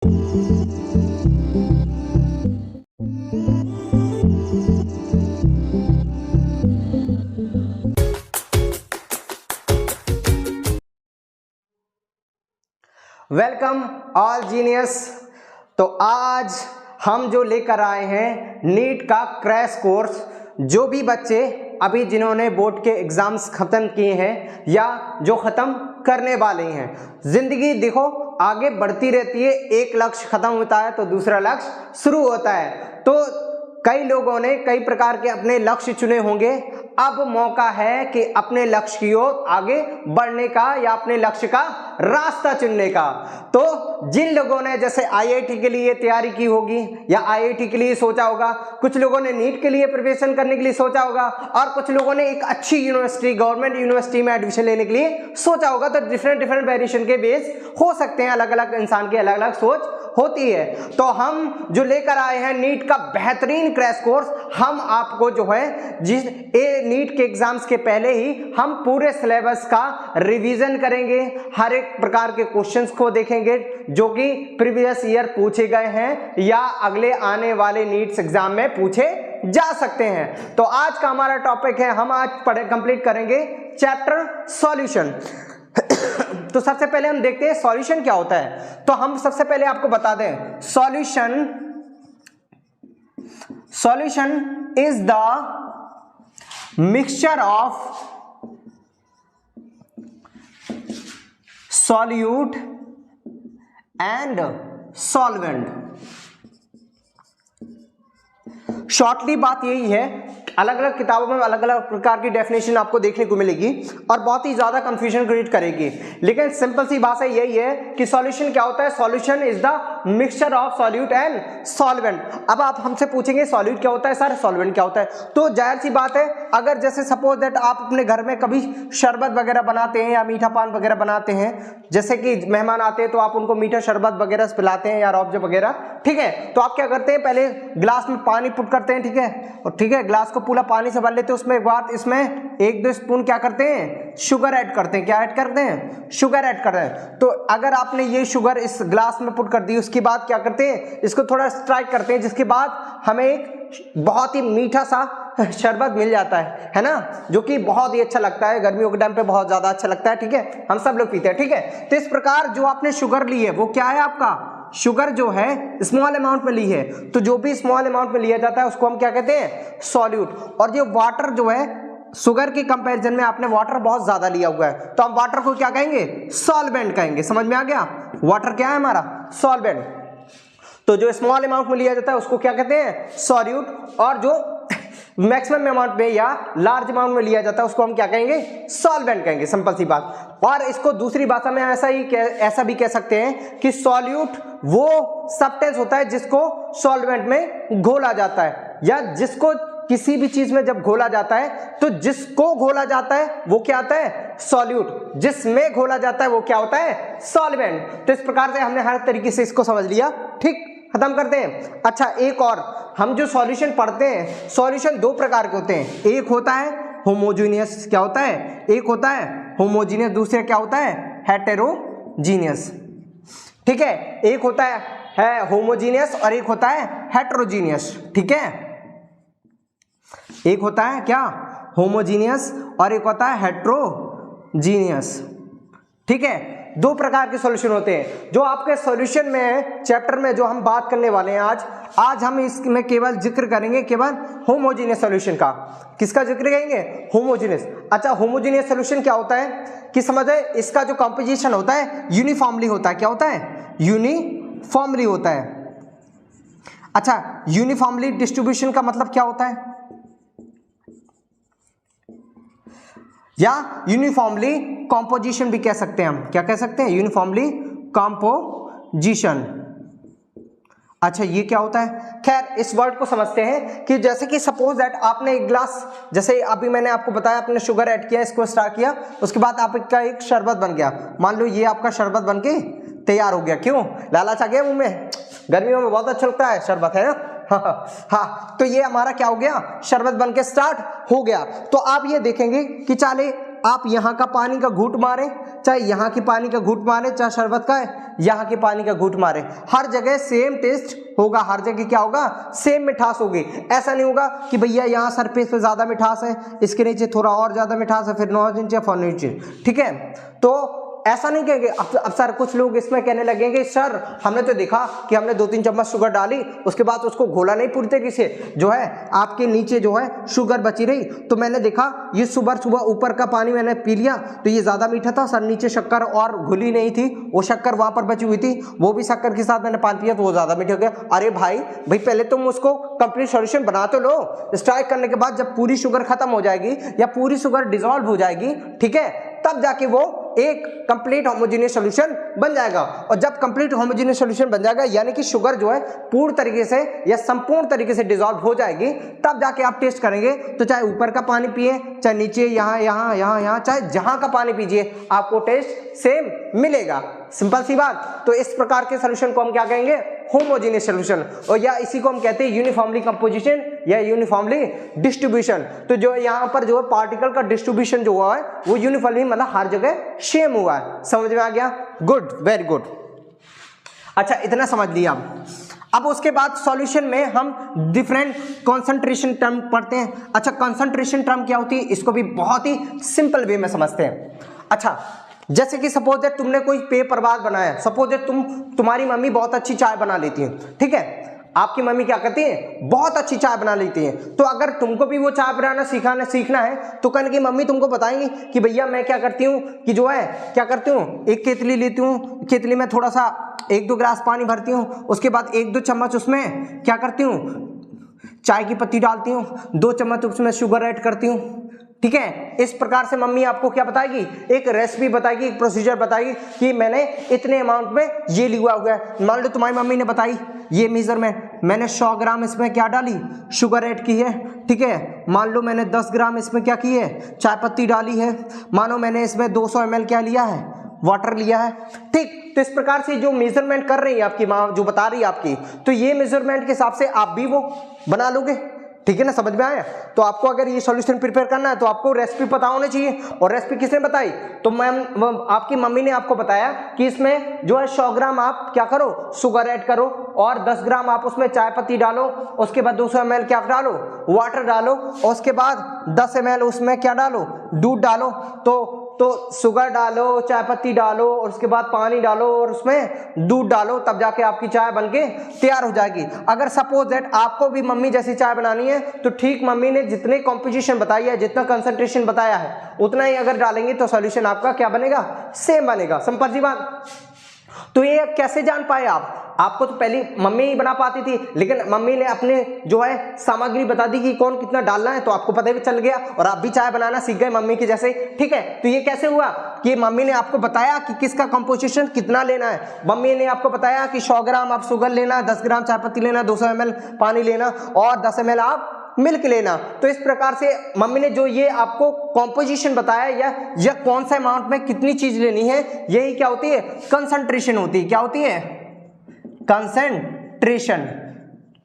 Welcome all genius. तो आज हम जो लेकर आए हैं नीट का क्रैश कोर्स। जो भी बच्चे अभी जिन्होंने बोर्ड के एग्जाम्स खत्म किए हैं या जो खत्म करने वाले हैं, जिंदगी देखो आगे बढ़ती रहती है। एक लक्ष्य खत्म होता है तो दूसरा लक्ष्य शुरू होता है। तो कई लोगों ने कई प्रकार के अपने लक्ष्य चुने होंगे। अब मौका है कि अपने लक्ष्य की ओर आगे बढ़ने का या अपने लक्ष्य का रास्ता चुनने का। तो जिन लोगों ने जैसे आईआईटी के लिए तैयारी की होगी या आईआईटी के लिए सोचा होगा, कुछ लोगों ने नीट के लिए प्रिपरेशन करने के लिए सोचा होगा और कुछ लोगों ने एक अच्छी यूनिवर्सिटी, गवर्नमेंट यूनिवर्सिटी में एडमिशन लेने के लिए सोचा होगा। तो डिफरेंट वेरिएशन के बेस हो सकते हैं, अलग अलग इंसान की अलग अलग सोच होती है। तो हम जो लेकर आए हैं नीट का बेहतरीन क्रैश कोर्स, हम आपको जो है जिस नीट के एग्जाम्स के पहले ही हम पूरे सिलेबस का रिवीजन करेंगे, हर एक प्रकार के क्वेश्चंस को देखेंगे जो कि प्रीवियस ईयर पूछे गए हैं या अगले आने वाले नीट्स एग्जाम में पूछे जा सकते हैं। तो आज का हमारा टॉपिक है, हम आज कंप्लीट करेंगे चैप्टर सॉल्यूशन। तो सबसे पहले हम देखते हैं सॉल्यूशन क्या होता है। तो हम सबसे पहले आपको बता दें, solution is the mixture of solute and solvent. Shortly बात यही है, अलग अलग किताबों में अलग अलग प्रकार की डेफिनेशन आपको देखने को मिलेगी और बहुत ही ज्यादा कंफ्यूजन क्रिएट करेगी, लेकिन सिंपल सी बात है यही है कि सॉल्यूशन क्या होता है। Solution is the mixture of solute and solvent. अब आप हमसे पूछेंगे सॉल्यूट क्या होता है सर, सॉल्वेंट क्या होता है, तो जाहिर सी बात है, अगर जैसे सपोज दैट आप अपने घर में कभी शरबत वगैरह बनाते हैं या मीठा पान वगैरह बनाते हैं, जैसे कि मेहमान आते हैं तो आप उनको मीठा शरबत वगैरह पिलाते हैं या रौब वगैरह, ठीक है। तो आप क्या करते हैं, पहले ग्लास में पानी पुट करते हैं, ठीक है, और ठीक है ग्लास को पूरा पानी से भर लेते हैं, उसमें एक बात इसमें 1-2 स्पून क्या करते हैं, शुगर ऐड करते हैं। क्या ऐड करते हैं, शुगर ऐड करते हैं। तो अगर आपने ये शुगर इस ग्लास में पुट कर दी, उसके बाद क्या करते हैं, इसको थोड़ा स्ट्राइक करते हैं, जिसके बाद हमें एक बहुत ही मीठा सा शरबत मिल जाता है ना, जो कि बहुत ही अच्छा लगता है, गर्मियों के टाइम पे बहुत ज्यादा अच्छा लगता है, ठीक है, हम सब लोग पीते हैं, ठीक है। तो इस प्रकार जो आपने शुगर ली है वो क्या है, आपका शुगर जो है स्मॉल अमाउंट में ली है, तो जो भी स्मॉल अमाउंट में लिया जाता है उसको हम क्या कहते हैं, सॉल्यूट। और ये वाटर जो है, शुगर के कंपैरिजन में आपने वाटर बहुत ज्यादा लिया हुआ है, तो हम वाटर को क्या कहेंगे, सॉल्वेंट कहेंगे। समझ में आ गया, वाटर क्या है हमारा, सॉल्वेंट। तो जो स्मॉल अमाउंट में लिया जाता है उसको क्या कहते हैं, सॉल्यूट, और जो मैक्सिमम अमाउंट में या लार्ज अमाउंट में लिया जाता है उसको हम क्या कहेंगे, सॉल्वेंट कहेंगे, सिंपल सी बात। और इसको दूसरी भाषा में ऐसा भी कह सकते हैं कि सॉल्यूट वो सब्सटेंस होता है जिसको सॉल्वेंट में घोला जाता है, या जिसको किसी भी चीज में जब घोला जाता है तो जिसको घोला जाता है वो क्या आता है, सॉल्यूट, जिसमें घोला जाता है वो क्या होता है, सॉल्वेंट। तो इस प्रकार से हमने हर तरीके से इसको समझ लिया, ठीक, खत्म करते हैं। अच्छा, एक और, हम जो सॉल्यूशन पढ़ते हैं, सॉल्यूशन 2 प्रकार के होते हैं, एक होता है होमोजीनियस, क्या होता है, एक होता है होमोजीनियस, दूसरा क्या होता है, हेटेरोजीनियस, ठीक है। एक होता है होमोजीनियस और एक होता है हेटेरोजीनियस, ठीक है। एक होता है क्या, होमोजीनियस, और एक होता है हेटेरोजीनियस, ठीक है। 2 प्रकार के सॉल्यूशन होते हैं जो आपके सॉल्यूशन में चैप्टर में जो हम बात करने वाले हैं आज हम इसमें केवल जिक्र करेंगे केवल होमोजीनियस सॉल्यूशन का। किसका जिक्र करेंगे, होमोजीनियस। अच्छा, होमोजीनियस सॉल्यूशन क्या होता है कि समझे, इसका जो कंपोजिशन होता है यूनिफॉर्मली होता है। क्या होता है, यूनिफॉर्मली होता है। अच्छा, यूनिफॉर्मली डिस्ट्रीब्यूशन का मतलब क्या होता है, या यूनिफॉर्मली कॉम्पोजिशन भी कह सकते हैं हम, क्या कह सकते हैं, यूनिफॉर्मली कॉम्पोजिशन। अच्छा, ये क्या होता है, खैर इस वर्ड को समझते हैं कि जैसे कि सपोज दैट आपने एक ग्लास, जैसे अभी मैंने आपको बताया, आपने शुगर ऐड किया, इसको स्टार्ट किया, उसके बाद आपका एक शरबत बन गया। मान लो ये आपका शरबत बन के तैयार हो गया, क्यों, लालच आ गया मुंह में, गर्मियों में बहुत अच्छा लगता है शरबत, है ना, हाँ, तो ये हमारा क्या हो गया, शरबत बन के स्टार्ट हो गया। तो आप ये देखेंगे कि चले आप यहाँ का पानी का घूंट मारे, चाहे यहाँ की पानी का घूंट मारे, चाहे शरबत का यहाँ के पानी का घूंट मारे, हर जगह सेम टेस्ट होगा, हर जगह क्या होगा, सेम मिठास होगी। ऐसा नहीं होगा कि भैया यहाँ सरफेस पे ज़्यादा मिठास है, इसके नीचे थोड़ा और ज़्यादा मिठास है, फिर नीचे फिर नीचे, ठीक है। तो ऐसा नहीं कहेंगे। अब सर कुछ लोग इसमें कहने लगेंगे सर हमने तो देखा कि हमने 2-3 चम्मच शुगर डाली, उसके बाद उसको घोला नहीं पूरी तरीके से, जो है आपके नीचे जो है शुगर बची रही, तो मैंने देखा ये सुबह ऊपर का पानी मैंने पी लिया तो ये ज़्यादा मीठा था सर, नीचे शक्कर और घुली नहीं थी, वो शक्कर वहाँ पर बची हुई थी, वो भी शक्कर के साथ मैंने पानी पिया तो वो ज़्यादा मीठा हो गया। अरे भाई पहले तुम उसको कंप्लीट सॉल्यूशन बना तो लो, स्ट्राइक करने के बाद जब पूरी शुगर खत्म हो जाएगी या पूरी शुगर डिसॉल्व हो जाएगी, ठीक है, तब जाके वो एक कंप्लीट होमोजेनियस सॉल्यूशन बन जाएगा। और जब कंप्लीट होमोजेनियस सॉल्यूशन बन जाएगा यानी कि शुगर जो है पूर्ण तरीके से या संपूर्ण तरीके से डिसॉल्व हो जाएगी, तब जाके आप टेस्ट करेंगे। तो चाहे ऊपर का पानी पिए, चाहे नीचे यहाँ, चाहे जहां का पानी पीजिए, आपको टेस्ट सेम मिलेगा। सिंपल सी बात। तो इस प्रकार के सॉल्यूशन को हम क्या कहेंगे, होमोजेनियस सॉल्यूशन, और या इसी को हम कहते हैं यूनिफॉर्मली कंपोजिशन या यूनिफॉर्मली डिस्ट्रीब्यूशन। तो जो यहाँ पर जो पार्टिकल का डिस्ट्रीब्यूशन जो हुआ है वो यूनिफॉर्मली मतलब हर जगह सेम हुआ है। समझ में आ गया? Good, very good. अच्छा, इतना समझ लिया। अब उसके बाद सॉल्यूशन में हम डिफरेंट कंसंट्रेशन टर्म पढ़ते हैं। अच्छा, कंसंट्रेशन टर्म क्या होती है, इसको भी बहुत ही सिंपल वे में समझते हैं। अच्छा, जैसे कि सपोज दैट तुमने कोई पेय पदार्थ बनाया, सपोज दैट तुम्हारी मम्मी बहुत अच्छी चाय बना लेती है, ठीक है, आपकी मम्मी क्या करती है, बहुत अच्छी चाय बना लेती है। तो अगर तुमको भी वो चाय बनाना सीखना है तो कहने की मम्मी तुमको बताएंगी कि भैया मैं क्या करती हूँ कि जो है क्या करती हूँ, एक केतली लेती हूँ, केतली में थोड़ा सा 1-2 गिलास पानी भरती हूँ, उसके बाद 1-2 चम्मच उसमें क्या करती हूँ, चाय की पत्ती डालती हूँ, 2 चम्मच उसमें शुगर ऐड करती हूँ, ठीक है। इस प्रकार से मम्मी आपको क्या बताएगी, एक रेसिपी बताएगी, एक प्रोसीजर बताएगी कि मैंने इतने अमाउंट में ये लिया हुआ है। मान लो तुम्हारी मम्मी ने बताई ये मेजरमेंट, मैंने 100 ग्राम इसमें क्या डाली, शुगर ऐड की है, ठीक है। मान लो मैंने 10 ग्राम इसमें क्या की है, चाय पत्ती डाली है। मानो मैंने इसमें 200 ml क्या लिया है, वाटर लिया है, ठीक। तो इस प्रकार से जो मेजरमेंट कर रही है आपकी माँ, जो बता रही है आपकी, तो ये मेजरमेंट के हिसाब से आप भी वो बना लोगे, ठीक है ना, समझ में आया। तो आपको अगर ये सॉल्यूशन प्रिपेयर करना है तो आपको रेसिपी पता होनी चाहिए। और रेसिपी किसने बताई, तो मैम आपकी मम्मी ने आपको बताया कि इसमें जो है 100 ग्राम आप क्या करो, शुगर ऐड करो, और 10 ग्राम आप उसमें चाय पत्ती डालो, उसके बाद 200 ml क्या डालो, वाटर डालो, और उसके बाद 10 ml उसमें क्या डालो, दूध डालो। तो शुगर डालो, चाय पत्ती डालो, और उसके बाद पानी डालो, और उसमें दूध डालो, तब जाके आपकी चाय बनके तैयार हो जाएगी। अगर सपोज दैट आपको भी मम्मी जैसी चाय बनानी है तो ठीक मम्मी ने जितने कॉम्पोजिशन बताई है, जितना कंसंट्रेशन बताया है, उतना ही अगर डालेंगे तो सॉल्यूशन आपका क्या बनेगा, सेम बनेगा। सिंपल सी बात। तो ये कैसे जान पाए आपको तो पहले मम्मी ही बना पाती थी, लेकिन मम्मी ने अपने जो है सामग्री बता दी कि कौन कितना डालना है, तो आपको पता भी चल गया और आप भी चाय बनाना सीख गए मम्मी की जैसे, ठीक है। तो ये कैसे हुआ कि मम्मी ने आपको बताया कि किसका कंपोजिशन कितना लेना है। मम्मी ने आपको बताया कि 100 ग्राम आप शुगर लेना, 10 ग्राम चाय पत्ती लेना, 200 ml पानी लेना, और 10 ml आप मिल्क लेना। तो इस प्रकार से मम्मी ने जो ये आपको कॉम्पोजिशन बताया या कौन सा अमाउंट में कितनी चीज लेनी है, यही क्या होती है, कंसंट्रेशन होती है। क्या होती है, कंसंट्रेशन।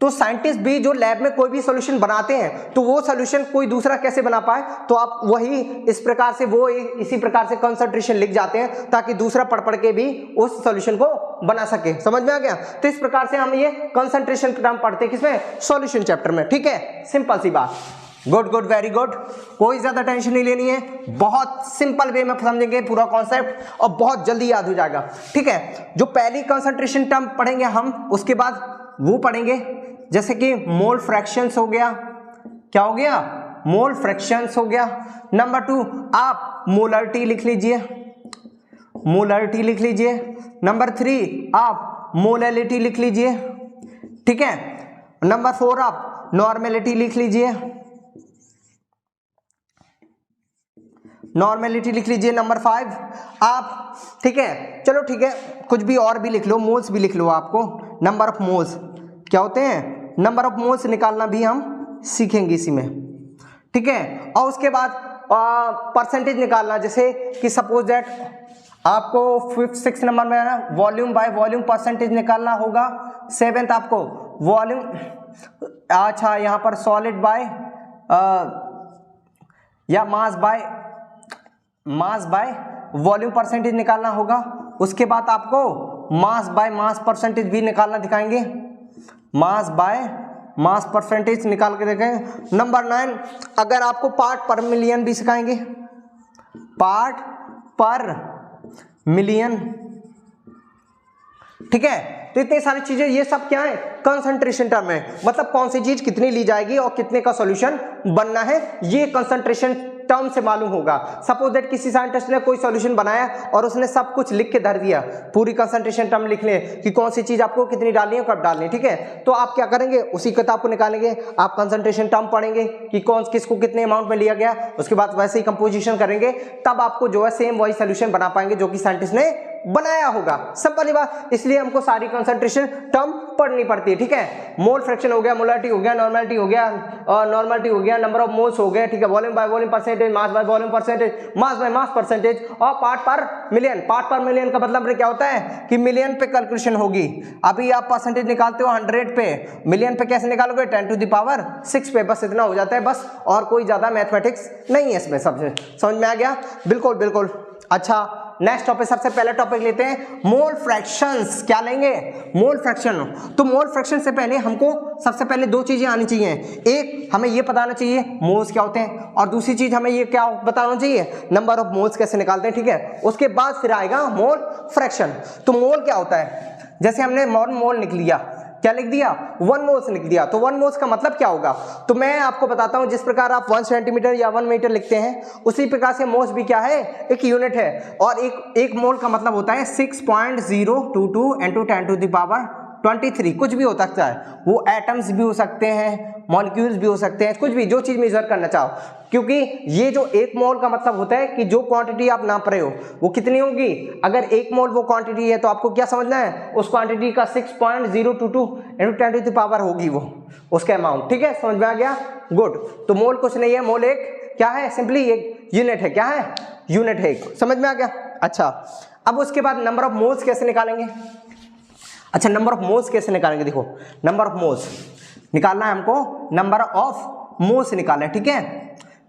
तो साइंटिस्ट भी जो लैब में कोई भी सॉल्यूशन बनाते हैं तो वो सॉल्यूशन कोई दूसरा कैसे बना पाए, तो आप वही इस प्रकार से वो इसी प्रकार से कंसंट्रेशन लिख जाते हैं ताकि दूसरा पढ़ के भी उस सॉल्यूशन को बना सके। समझ में आ गया। तो इस प्रकार से हम ये कंसंट्रेशन टर्म पढ़ते हैं किसमें, सॉल्यूशन चैप्टर में, ठीक है। सिंपल सी बात। Good good, very good. कोई ज्यादा टेंशन नहीं लेनी है, बहुत सिंपल वे में समझेंगे पूरा कॉन्सेप्ट और बहुत जल्दी याद हो जाएगा, ठीक है। जो पहली कंसंट्रेशन टर्म पढ़ेंगे हम, उसके बाद वो पढ़ेंगे जैसे कि मोल फ्रैक्शंस हो गया, क्या हो गया, मोल फ्रैक्शंस हो गया। नंबर 2 आप मोलरिटी लिख लीजिए, मोलरिटी लिख लीजिए। नंबर 3 आप मोलैलिटी लिख लीजिए, ठीक है। नंबर 4 आप नॉर्मेलिटी लिख लीजिए, नॉर्मेलिटी लिख लीजिए। नंबर 5 आप, ठीक है, चलो ठीक है, कुछ भी और भी लिख लो, मोल्स भी लिख लो आपको। नंबर ऑफ मोल्स क्या होते हैं, नंबर ऑफ मोल्स निकालना भी हम सीखेंगे इसी में, ठीक है। और उसके बाद परसेंटेज निकालना, जैसे कि सपोज दैट आपको 5th 6th नंबर में वॉल्यूम बाय वॉल्यूम परसेंटेज निकालना होगा। 7th आपको वॉल्यूम, अच्छा यहाँ पर सॉलिड बाय या mass by mass by volume percentage निकालना होगा। उसके बाद आपको मास बाय मास परसेंटेज भी निकालना दिखाएंगे, मास बाय मास परसेंटेज निकाल के देखेंगे। नंबर 9 अगर आपको पार्ट पर मिलियन भी सिखाएंगे, पार्ट पर मिलियन, ठीक है। तो इतनी सारी चीजें, ये सब क्या है, कंसंट्रेशन टर्म है, मतलब कौन सी चीज कितनी ली जाएगी और कितने का सॉल्यूशन बनना है, ये कंसंट्रेशन टर्म से मालूम होगा। सपोज दैट किसी साइंटिस्ट ने कोई सॉल्यूशन बनाया और उसने सब कुछ लिख के धर दिया, पूरी कंसंट्रेशन टर्म लिख ले कि कौन सी चीज आपको कितनी डालनी है कब डालनी है, ठीक है। तो आप क्या करेंगे, उसी किताब को निकालेंगे, आप कंसंट्रेशन टर्म पढ़ेंगे कि कौन किसको कितने अमाउंट में लिया गया, उसके बाद वैसे ही कंपोजिशन करेंगे, तब आपको जो है सेम वही सोल्यूशन बना पाएंगे जो कि साइंटिस्ट ने बनाया होगा। सिंपल बात, इसलिए हमको सारी कंसंट्रेशन टर्म पढ़नी पड़ती है, ठीक है। मोल फ्रैक्शन हो गया, मोलारिटी हो गया, नॉर्मलिटी हो गया, नॉर्मलिटी हो गया, नंबर ऑफ मोल्स हो गया, ठीक है, volume by volume percentage, mass by volume percentage, mass by mass percentage, और पार्ट पर मिलियन। पार्ट पर मिलियन का मतलब क्या होता है कि मिलियन पे कैलकुलेशन होगी। अभी आप परसेंटेज निकालते हो 100 पे, मिलियन पे कैसे निकालोगे, 10⁶ पे, बस इतना हो जाता है बस, और कोई ज्यादा मैथमेटिक्स नहीं है इसमें। सबसे समझ में आ गया, बिल्कुल बिल्कुल। अच्छा, नेक्स्ट टॉपिक, सबसे पहला टॉपिक लेते हैं मोल फ्रैक्शंस। क्या लेंगे, मोल फ्रैक्शन। तो मोल फ्रैक्शन से पहले हमको सबसे पहले दो चीजें आनी चाहिए, एक हमें ये बताना चाहिए मोल्स क्या होते हैं, और दूसरी चीज हमें ये क्या बताना चाहिए, नंबर ऑफ मोल्स कैसे निकालते हैं, ठीक है। उसके बाद फिर आएगा मोल फ्रैक्शन। तो मोल क्या होता है, जैसे हमने मोल लिख लिया, क्या लिख दिया, 1 मोल्स लिख दिया, तो 1 मोल्स का मतलब क्या होगा, तो मैं आपको बताता हूं, जिस प्रकार आप 1 सेंटीमीटर या 1 मीटर लिखते हैं, उसी प्रकार से मोल्स भी क्या है, एक यूनिट है, और एक मोल का मतलब होता है 6.022 × 10⁻23, कुछ भी हो सकता है, वो एटम्स भी हो सकते हैं, मॉलिक्यूल्स भी हो सकते हैं, कुछ भी, जो चीज मेजर करना चाहो, क्योंकि ये जो 1 मोल का मतलब होता है कि जो क्वांटिटी आप नाप रहे हो वो कितनी होगी। अगर 1 मोल वो क्वांटिटी है तो आपको क्या समझना है, उस क्वांटिटी का 6.022 × 10⁻⁻⁴ होगी वो, उसका अमाउंट, ठीक है। समझ में आ गया, गुड। तो मोल कुछ नहीं है, मोल एक क्या है, सिंपली एक यूनिट है, क्या है, यूनिट है, समझ में आ गया। अच्छा, अब उसके बाद नंबर ऑफ मोल्स कैसे निकालेंगे। अच्छा, नंबर ऑफ मोल्स कैसे निकालेंगे, देखो नंबर ऑफ मोल्स निकालना है हमको, नंबर ऑफ मोल्स निकालना है, ठीक है,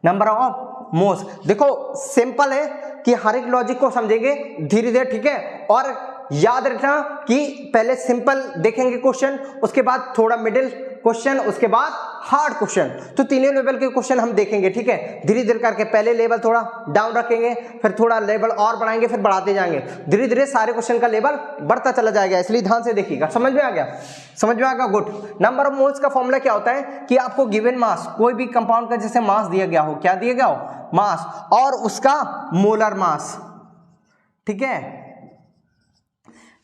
नंबर ऑफ मोल्स। देखो सिंपल है कि हर एक लॉजिक को समझेंगे धीरे धीरे, ठीक है। और याद रखना कि पहले सिंपल देखेंगे क्वेश्चन, उसके बाद थोड़ा मिडिल क्वेश्चन, उसके बाद हार्ड क्वेश्चन, तो तीनों लेवल के क्वेश्चन हम देखेंगे, ठीक है, धीरे धीरे करके। पहले लेवल थोड़ा डाउन रखेंगे, फिर थोड़ा लेवल और बढ़ाएंगे, फिर बढ़ाते जाएंगे, धीरे धीरे सारे क्वेश्चन का लेवल बढ़ता चला जाएगा, इसलिए ध्यान से देखिएगा। समझ में आ गया, समझ में आ गया, गुड। नंबर ऑफ मोल्स का फॉर्मूला क्या होता है कि आपको गिवन मास, कोई भी कंपाउंड का जैसे मास दिया गया हो, क्या दिया गया हो, मास, और उसका मोलर मास, ठीक है।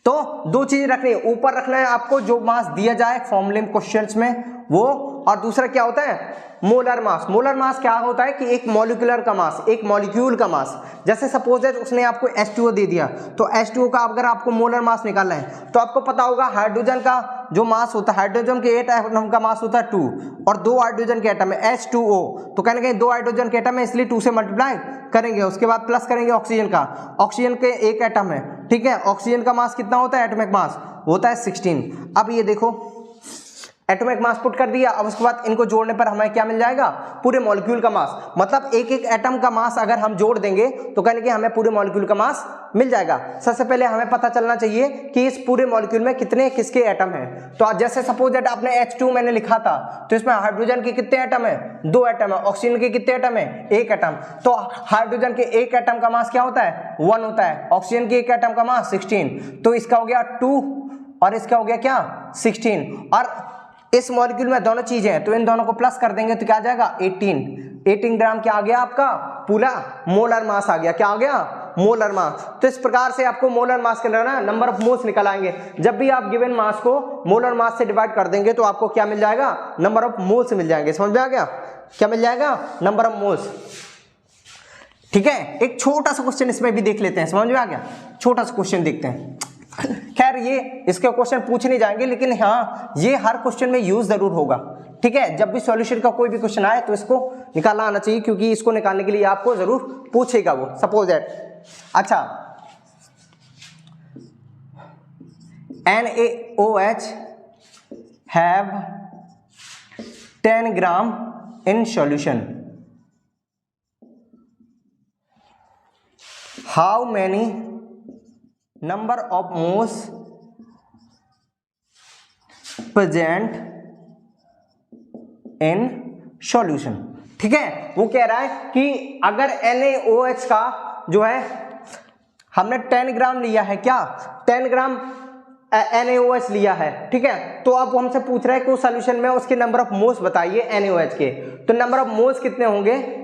तो दो चीज रखनी है, ऊपर रखना है आपको जो मास दिया जाए फॉर्मूले क्वेश्चंस में वो, और दूसरा क्या होता है, मोलर मास। मोलर मास क्या होता है कि एक मॉलिक्यूलर का मास, एक मॉलिक्यूल का मास। जैसे सपोज है उसने आपको H2O दे दिया, तो H2O का अगर आपको मोलर मास निकालना है तो आपको पता होगा हाइड्रोजन का जो मास होता है, हाइड्रोजन के 8 एटम का मास होता है 2, और 2 हाइड्रोजन के एटम है H2O, तो कहने के 2 हाइड्रोजन के एटम है, इसलिए 2 से मल्टीप्लाई करेंगे, उसके बाद प्लस करेंगे ऑक्सीजन का, ऑक्सीजन के 1 एटम है, ठीक है। ऑक्सीजन का मास कितना होता है, एटॉमिक मास होता है 16। अब ये देखो एटॉमिक मास पुट कर दिया, अब उसके बाद इनको जोड़ने पर हमें क्या मिल जाएगा, पूरे मॉलिक्यूल का मास, मतलब एक एक एटम का मास अगर हम जोड़ देंगे तो कहने के हमें पूरे मॉलिक्यूल का मास मिल जाएगा। सबसे पहले हमें पता चलना चाहिए कि इस पूरे मॉलिक्यूल में कितने किसके एटम हैं। तो जैसे सपोज दैट आपने H2 मैंने लिखा था, तो इसमें हाइड्रोजन के कितने एटम है, 2 एटम है, ऑक्सीजन के कितने एटम है, 1 एटम। तो हाइड्रोजन के 1 एटम का मास क्या होता है, 1 होता है, ऑक्सीजन के 1 एटम का मास 16, तो इसका हो गया 2 और इसका हो गया क्या 16, और इस मॉलिक्यूल में दोनों चीजें हैं तो इन दोनों को प्लस कर देंगे तो क्या आ जाएगा 18 ग्राम, क्या आ गया आपका पूरा मोलर मास आ गया, क्या आ गया मोलर मास। तो इस प्रकार से आपको मोलर मास के ना नंबर ऑफ मोल्स निकल आएंगे। जब भी आप गिवन मास को मोलर मास से डिवाइड कर देंगे तो आपको क्या मिल जाएगा, नंबर ऑफ मोल्स मिल जाएंगे। समझ में आ गया, क्या मिल जाएगा, नंबर ऑफ मोल्स, ठीक है। एक छोटा सा क्वेश्चन इसमें भी देख लेते हैं, समझ में आ गया, छोटा सा क्वेश्चन देखते हैं। खैर ये इसके क्वेश्चन पूछ नहीं जाएंगे, लेकिन हाँ ये हर क्वेश्चन में यूज जरूर होगा, ठीक है। जब भी सॉल्यूशन का कोई भी क्वेश्चन आए तो इसको निकालना आना चाहिए, क्योंकि इसको निकालने के लिए आपको जरूर पूछेगा वो। सपोज दैट, अच्छा NaOH have 10 gram in solution, how many number of moles present in solution. ठीक है, वो कह रहा है कि अगर NaOH का जो है हमने 10 ग्राम लिया है, क्या 10 ग्राम NaOH लिया है, ठीक है, तो अब वो हमसे पूछ रहा है कि उस सॉल्यूशन में उसके नंबर ऑफ मोल्स बताइए NaOH के। तो नंबर ऑफ मोल्स कितने होंगे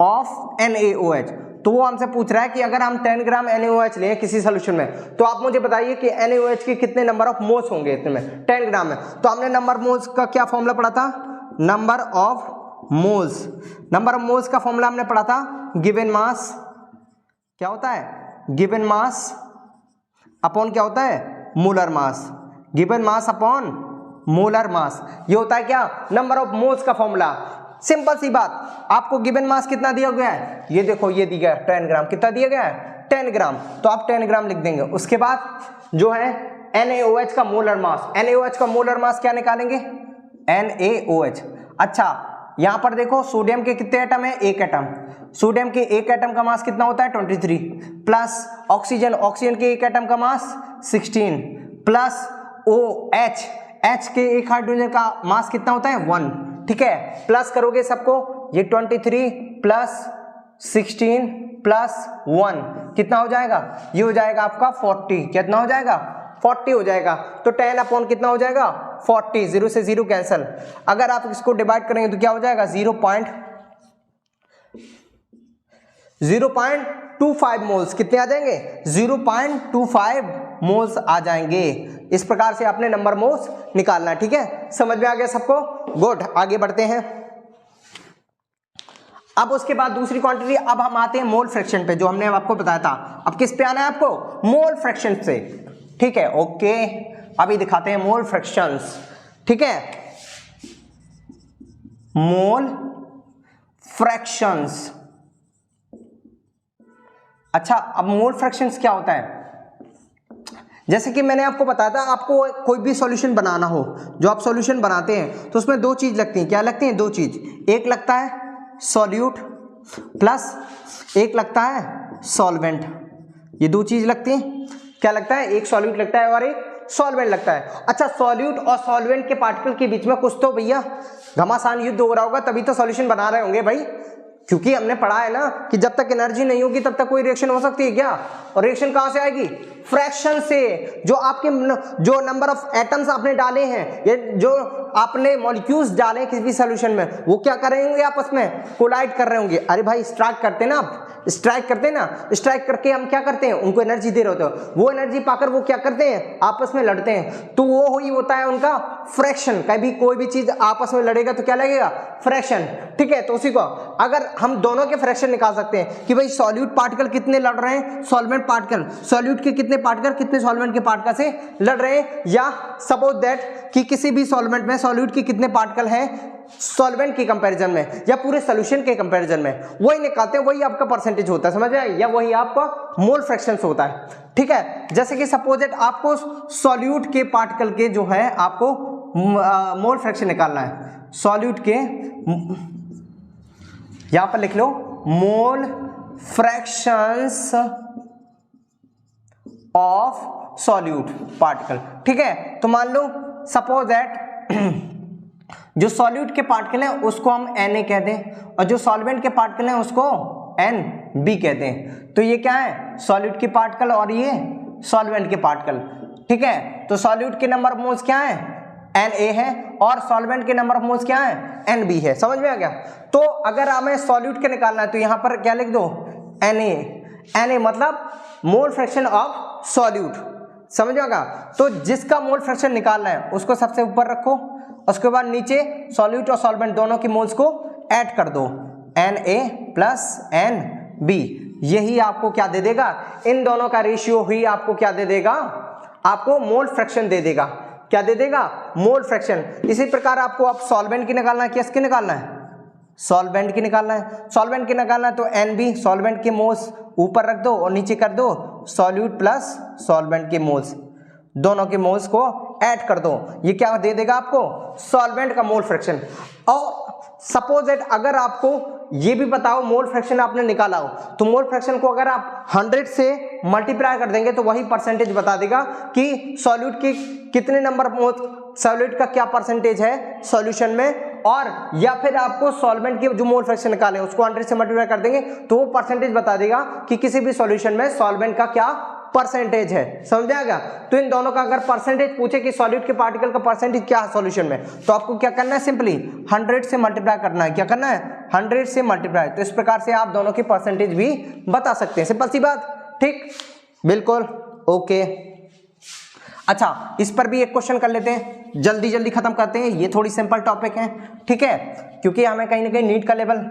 ऑफ NaOH, तो वो हमसे पूछ रहा है कि अगर हम 10 ग्राम NaOH लें किसी सॉल्यूशन में, तो आप मुझे बताइए कि NaOH के कितने नंबर ऑफ मोल्स होंगे इतने में 10 ग्राम में। तो हमने नंबर मोल्स का क्या फॉर्मूला पढ़ा था, number of moles, number of moles का फॉर्मूला हमने पढ़ा था गिवन मास, क्या होता है गिवन मास अपॉन क्या होता है molar mass, given mass upon molar mass, ये होता है क्या नंबर ऑफ मोल्स का फॉर्मूला। सिंपल सी बात, आपको गिवन मास कितना दिया गया है, ये देखो ये दिया है 10 ग्राम, कितना दिया गया है 10 ग्राम, तो आप 10 ग्राम लिख देंगे। उसके बाद जो है NaOH का मोलर मास, NaOH का मोलर मास क्या निकालेंगे NaOH। अच्छा यहां पर देखो सोडियम के कितने एटम है, एक एटम, सोडियम के एक एटम का मास कितना होता है 23, प्लस ऑक्सीजन, ऑक्सीजन के एक एटम का मास 16, प्लस OH, H के एक हाइड्रोजन का मास कितना होता है 1, ठीक है, प्लस करोगे सबको, ये 23 प्लस 16 प्लस 1 कितना हो जाएगा, ये हो जाएगा आपका 40, कितना हो जाएगा 40 हो जाएगा। तो 10 अपॉन कितना हो जाएगा 40, 0 से 0 कैंसल, अगर आप इसको डिवाइड करेंगे तो क्या हो जाएगा 0.25 मोल्स, कितने आ जाएंगे 0.25 मोल्स आ जाएंगे। इस प्रकार से आपने नंबर मोल्स निकालना है, ठीक है, समझ में आ गया सबको, गुड। आगे बढ़ते हैं। अब उसके बाद दूसरी क्वांटिटी, अब हम आते हैं मोल फ्रैक्शन पे, जो हमने आपको बताया था। अब किस पे आना है आपको, मोल फ्रैक्शन से, ठीक है, ओके। अभी दिखाते हैं मोल फ्रैक्शंस, ठीक है, मोल फ्रैक्शंस। अच्छा, अब मोल फ्रैक्शंस क्या होता है, जैसे कि मैंने आपको बताया था, आपको कोई भी सॉल्यूशन बनाना हो, जो आप सॉल्यूशन बनाते हैं तो उसमें दो चीज लगती हैं, क्या लगती हैं, दो चीज, एक लगता है सॉल्यूट प्लस एक लगता है सॉल्वेंट, ये दो चीज लगती हैं, क्या लगता है, एक सॉल्यूट लगता है और एक सॉल्वेंट लगता है। अच्छा, सॉल्यूट और सॉल्वेंट के पार्टिकल के बीच में कुछ तो भैया घमासान युद्ध हो रहा होगा, तभी तो सॉल्यूशन बना रहे होंगे भाई, क्योंकि हमने पढ़ा है ना कि जब तक एनर्जी नहीं होगी तब तक कोई रिएक्शन हो सकती है क्या, और रिएक्शन कहां से आएगी, फ्रैक्शन से। जो आपके जो नंबर ऑफ एटम्स आपने डाले हैं, ये जो आपने मॉलिक्यूल्स डाले किसी भी सॉल्यूशन में, वो क्या करेंगे आपस में कोलाइड कर रहे होंगे। अरे भाई स्ट्राइक करते हैं ना, आप स्ट्राइक करते हैं ना, स्ट्राइक करके हम क्या करते हैं, उनको एनर्जी दे रहे होते हैं, वो एनर्जी पाकर वो क्या करते हैं, आपस में लड़ते हैं, तो वो ही होता है उनका फ्रैक्शन। कभी कोई भी चीज आपस में लड़ेगा तो क्या लगेगा, फ्रैक्शन, ठीक है। तो उसी को अगर हम दोनों के फ्रैक्शन निकाल सकते हैं कि भाई सॉल्यूट पार्टिकल कितने लड़ रहे हैं, सॉल्वेंट पार्टिकल, सॉल्यूट के कितने पार्टिकल कितने सॉल्वेंट के पार्टिकल से लड़ रहे हैं, या सपोज दैट कि किसी भी सॉल्वेंट में सॉल्यूट के कितने पार्टिकल हैं सॉल्वेंट के कंपैरिजन में, या पूरे सॉल्यूशन के कंपैरिजन में, वही निकालते हैं, वही आपका परसेंटेज होता है, समझ आए, या वही आपका मोल फ्रैक्शंस होता है, ठीक है। जैसे कि सपोज दैट आपको सॉल्यूट के पार्टिकल के जो है आपको मोल फ्रैक्शन निकालना है, सॉल्यूट के, यहां पर लिख लो मोल फ्रैक्शंस ऑफ सॉल्यूट पार्टिकल, ठीक है। तो मान लो सपोज दैट जो सॉल्यूट के पार्टिकल हैं उसको हम Na कह दें, और जो सॉल्वेंट के पार्टिकल हैं उसको Nb कहते हैं। तो ये क्या है, सॉल्यूट के पार्टिकल और ये सॉल्वेंट के पार्टिकल, ठीक है। तो सॉल्यूट के नंबर ऑफ मोल्स क्या है, Na है, और सॉल्वेंट के नंबर ऑफ मोल्स क्या है, Nb है, समझ में आ गया। तो अगर हमें सॉल्यूट के निकालना है तो यहां पर क्या लिख दो, Na मतलब मोल फ्रैक्शन ऑफ सॉल्यूट, समझ में आएगा। तो जिसका मोल फ्रैक्शन निकालना है उसको सबसे ऊपर रखो, उसके बाद नीचे सॉल्यूट और सॉल्वेंट दोनों की मोल्स को ऐड कर दो, Na प्लस Nb, यही आपको क्या दे देगा, इन दोनों का रेशियो ही आपको क्या दे देगा, आपको मोल फ्रैक्शन दे देगा। क्या दे देगा, मोल फ्रैक्शन। इसी प्रकार आपको अब सॉल्वेंट की निकालना है, किसकी निकालना है, सॉल्वेंट की निकालना है, सॉल्वेंट की निकालना है तो Nb सॉल्वेंट के मोल्स ऊपर रख दो और नीचे कर दो सॉल्यूट प्लस सॉल्वेंट के मोल्स, दोनों के मोल्स को ऐड कर दो, ये क्या दे देगा आपको, सॉल्वेंट का मोल फ्रैक्शन। और सपोज दैट अगर आपको ये भी बताओ मोल फ्रैक्शन आपने निकाला हो, तो मोल फ्रैक्शन को अगर आप 100 से मल्टीप्लाई कर देंगे तो वही परसेंटेज बता देगा कि सॉल्यूट की कितने नंबर मोल, सॉल्यूट का क्या परसेंटेज है सॉल्यूशन में, और या फिर आपको सॉल्वेंट के जो मोल फ्रैक्शन निकाले उसको 100 से मल्टीप्लाई कर देंगे तो वो परसेंटेज बता देगा कि किसी भी सॉल्यूशन में सॉल्वेंट का क्या परसेंटेज है। समझ में आ गया? तो इन दोनों का अगर परसेंटेज पूछे कि सॉल्यूट के पार्टिकल का परसेंटेज क्या है सॉल्यूशन में, तो आपको क्या करना है, सिंपली 100 से मल्टीप्लाई करना है। क्या करना है? 100 से मल्टीप्लाई। तो इस प्रकार से आप दोनों की परसेंटेज भी बता सकते हैं। सिंपल सी बात, ठीक, बिल्कुल ओके। अच्छा, इस पर भी एक क्वेश्चन कर लेते हैं, जल्दी जल्दी खत्म करते हैं, ये थोड़ी सिंपल टॉपिक है, ठीक है, क्योंकि हमें कहीं ना कहीं नीट का लेवल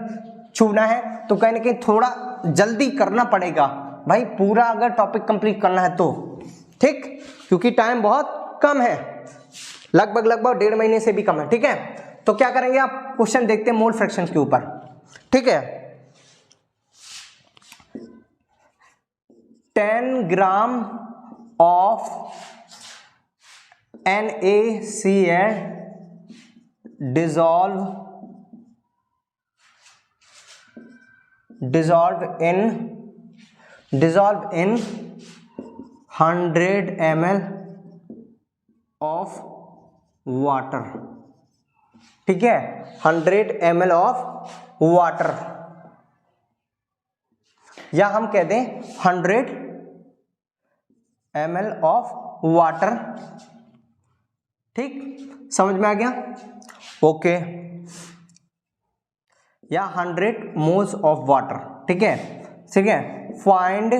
छूना है तो कहीं ना कहीं थोड़ा जल्दी करना पड़ेगा भाई, पूरा अगर टॉपिक कंप्लीट करना है तो, ठीक, क्योंकि टाइम बहुत कम है, लगभग 1.5 महीने से भी कम है, ठीक है। तो क्या करेंगे आप, क्वेश्चन देखते हैं मोल फ्रैक्शन के ऊपर, ठीक है। 10 gram of NaCl dissolve in 100 ml of water, ठीक है, 100 ml of water, या हम कह दें 100 ml of water, ठीक, समझ में आ गया, ओके, या 100 moles of water, ठीक है, ठीक है। Find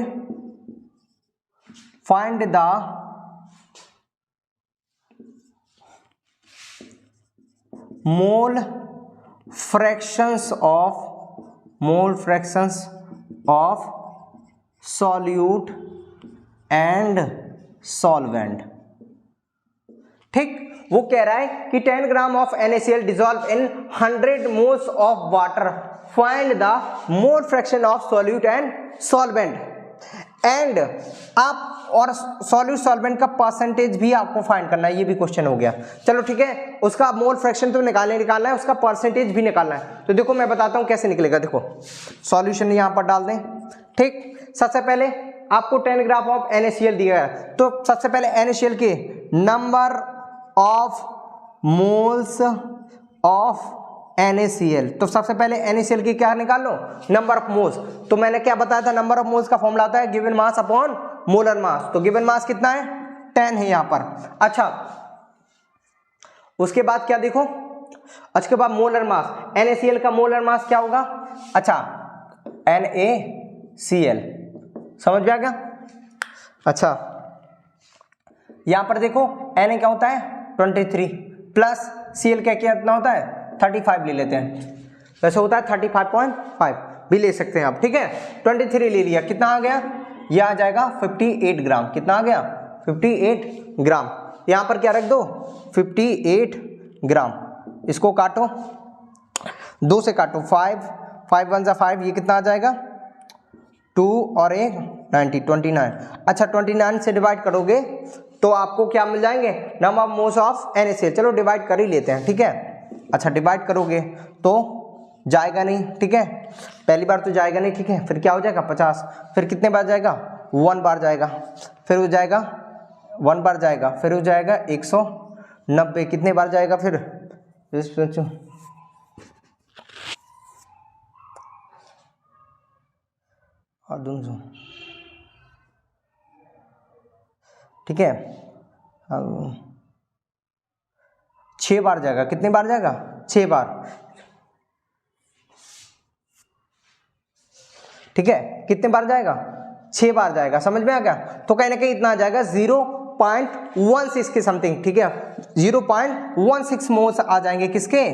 the mole fractions of solute and solvent, ठीक। वो कह रहा है कि 10 gram of NaCl dissolve in 100 moles of water, find the mole fraction of solute and solvent, and आप और सॉल्यूट सॉल्वेंट का परसेंटेज भी आपको फाइंड करना है, ये भी क्वेश्चन हो गया। चलो ठीक है, उसका मोल फ्रैक्शन तो निकालना है, उसका परसेंटेज भी निकालना है। तो देखो मैं बताता हूं कैसे निकलेगा, देखो सॉल्यूशन यहां पर डाल दें, ठीक। सबसे पहले आपको 10 ग्राम ऑफ NaCl दिया है, तो सबसे पहले NaCl के number of moles of NaCl, तो सबसे पहले NaCl की क्या निकाल लो, नंबर ऑफ मोल्स। तो मैंने क्या बताया था, नंबर ऑफ मोल्स का फॉर्मूला आता है given mass upon molar mass, तो गिवन मास कितना है, 10 है यहां पर। अच्छा, उसके बाद क्या देखो, उसके बाद मोलर मास, NaCl का मोलर मास क्या होगा, अच्छा NaCl, समझ में आ गया। अच्छा, यहां पर देखो Na क्या होता है 23 प्लस Cl क्या कितना होता है 35 ले लेते हैं, वैसे होता है 35.5 भी ले सकते हैं आप, ठीक है। 23 ले लिया, कितना आ गया, यह आ जाएगा 58 ग्राम, कितना आ गया 58 ग्राम, यहां पर क्या रख दो 58 ग्राम, इसको काटो 2 से काटो, 5 1 5, ये कितना आ जाएगा 2 और 1 90 29। अच्छा 29 से डिवाइड करोगे तो आपको क्या मिल जाएंगे, number of moles of NaCl, चलो डिवाइड कर ही लेते हैं, ठीक है। अच्छा डिवाइड करोगे तो जाएगा नहीं, ठीक है, पहली बार तो जाएगा नहीं, ठीक है, फिर क्या हो जाएगा 50, फिर कितने बार जाएगा 1 बार जाएगा, फिर हो जाएगा 1 बार जाएगा, फिर हो जाएगा 190, कितने बार जाएगा फिर और 200, ठीक है, 6 बार जाएगा, कितने बार जाएगा 6 बार, ठीक है, कितने बार जाएगा 6 बार जाएगा, समझ में आ गया। तो कहीं ना कहीं इतना आ जाएगा 0.16 के समथिंग, ठीक है, 0.16 मोल्स आ जाएंगे किसके,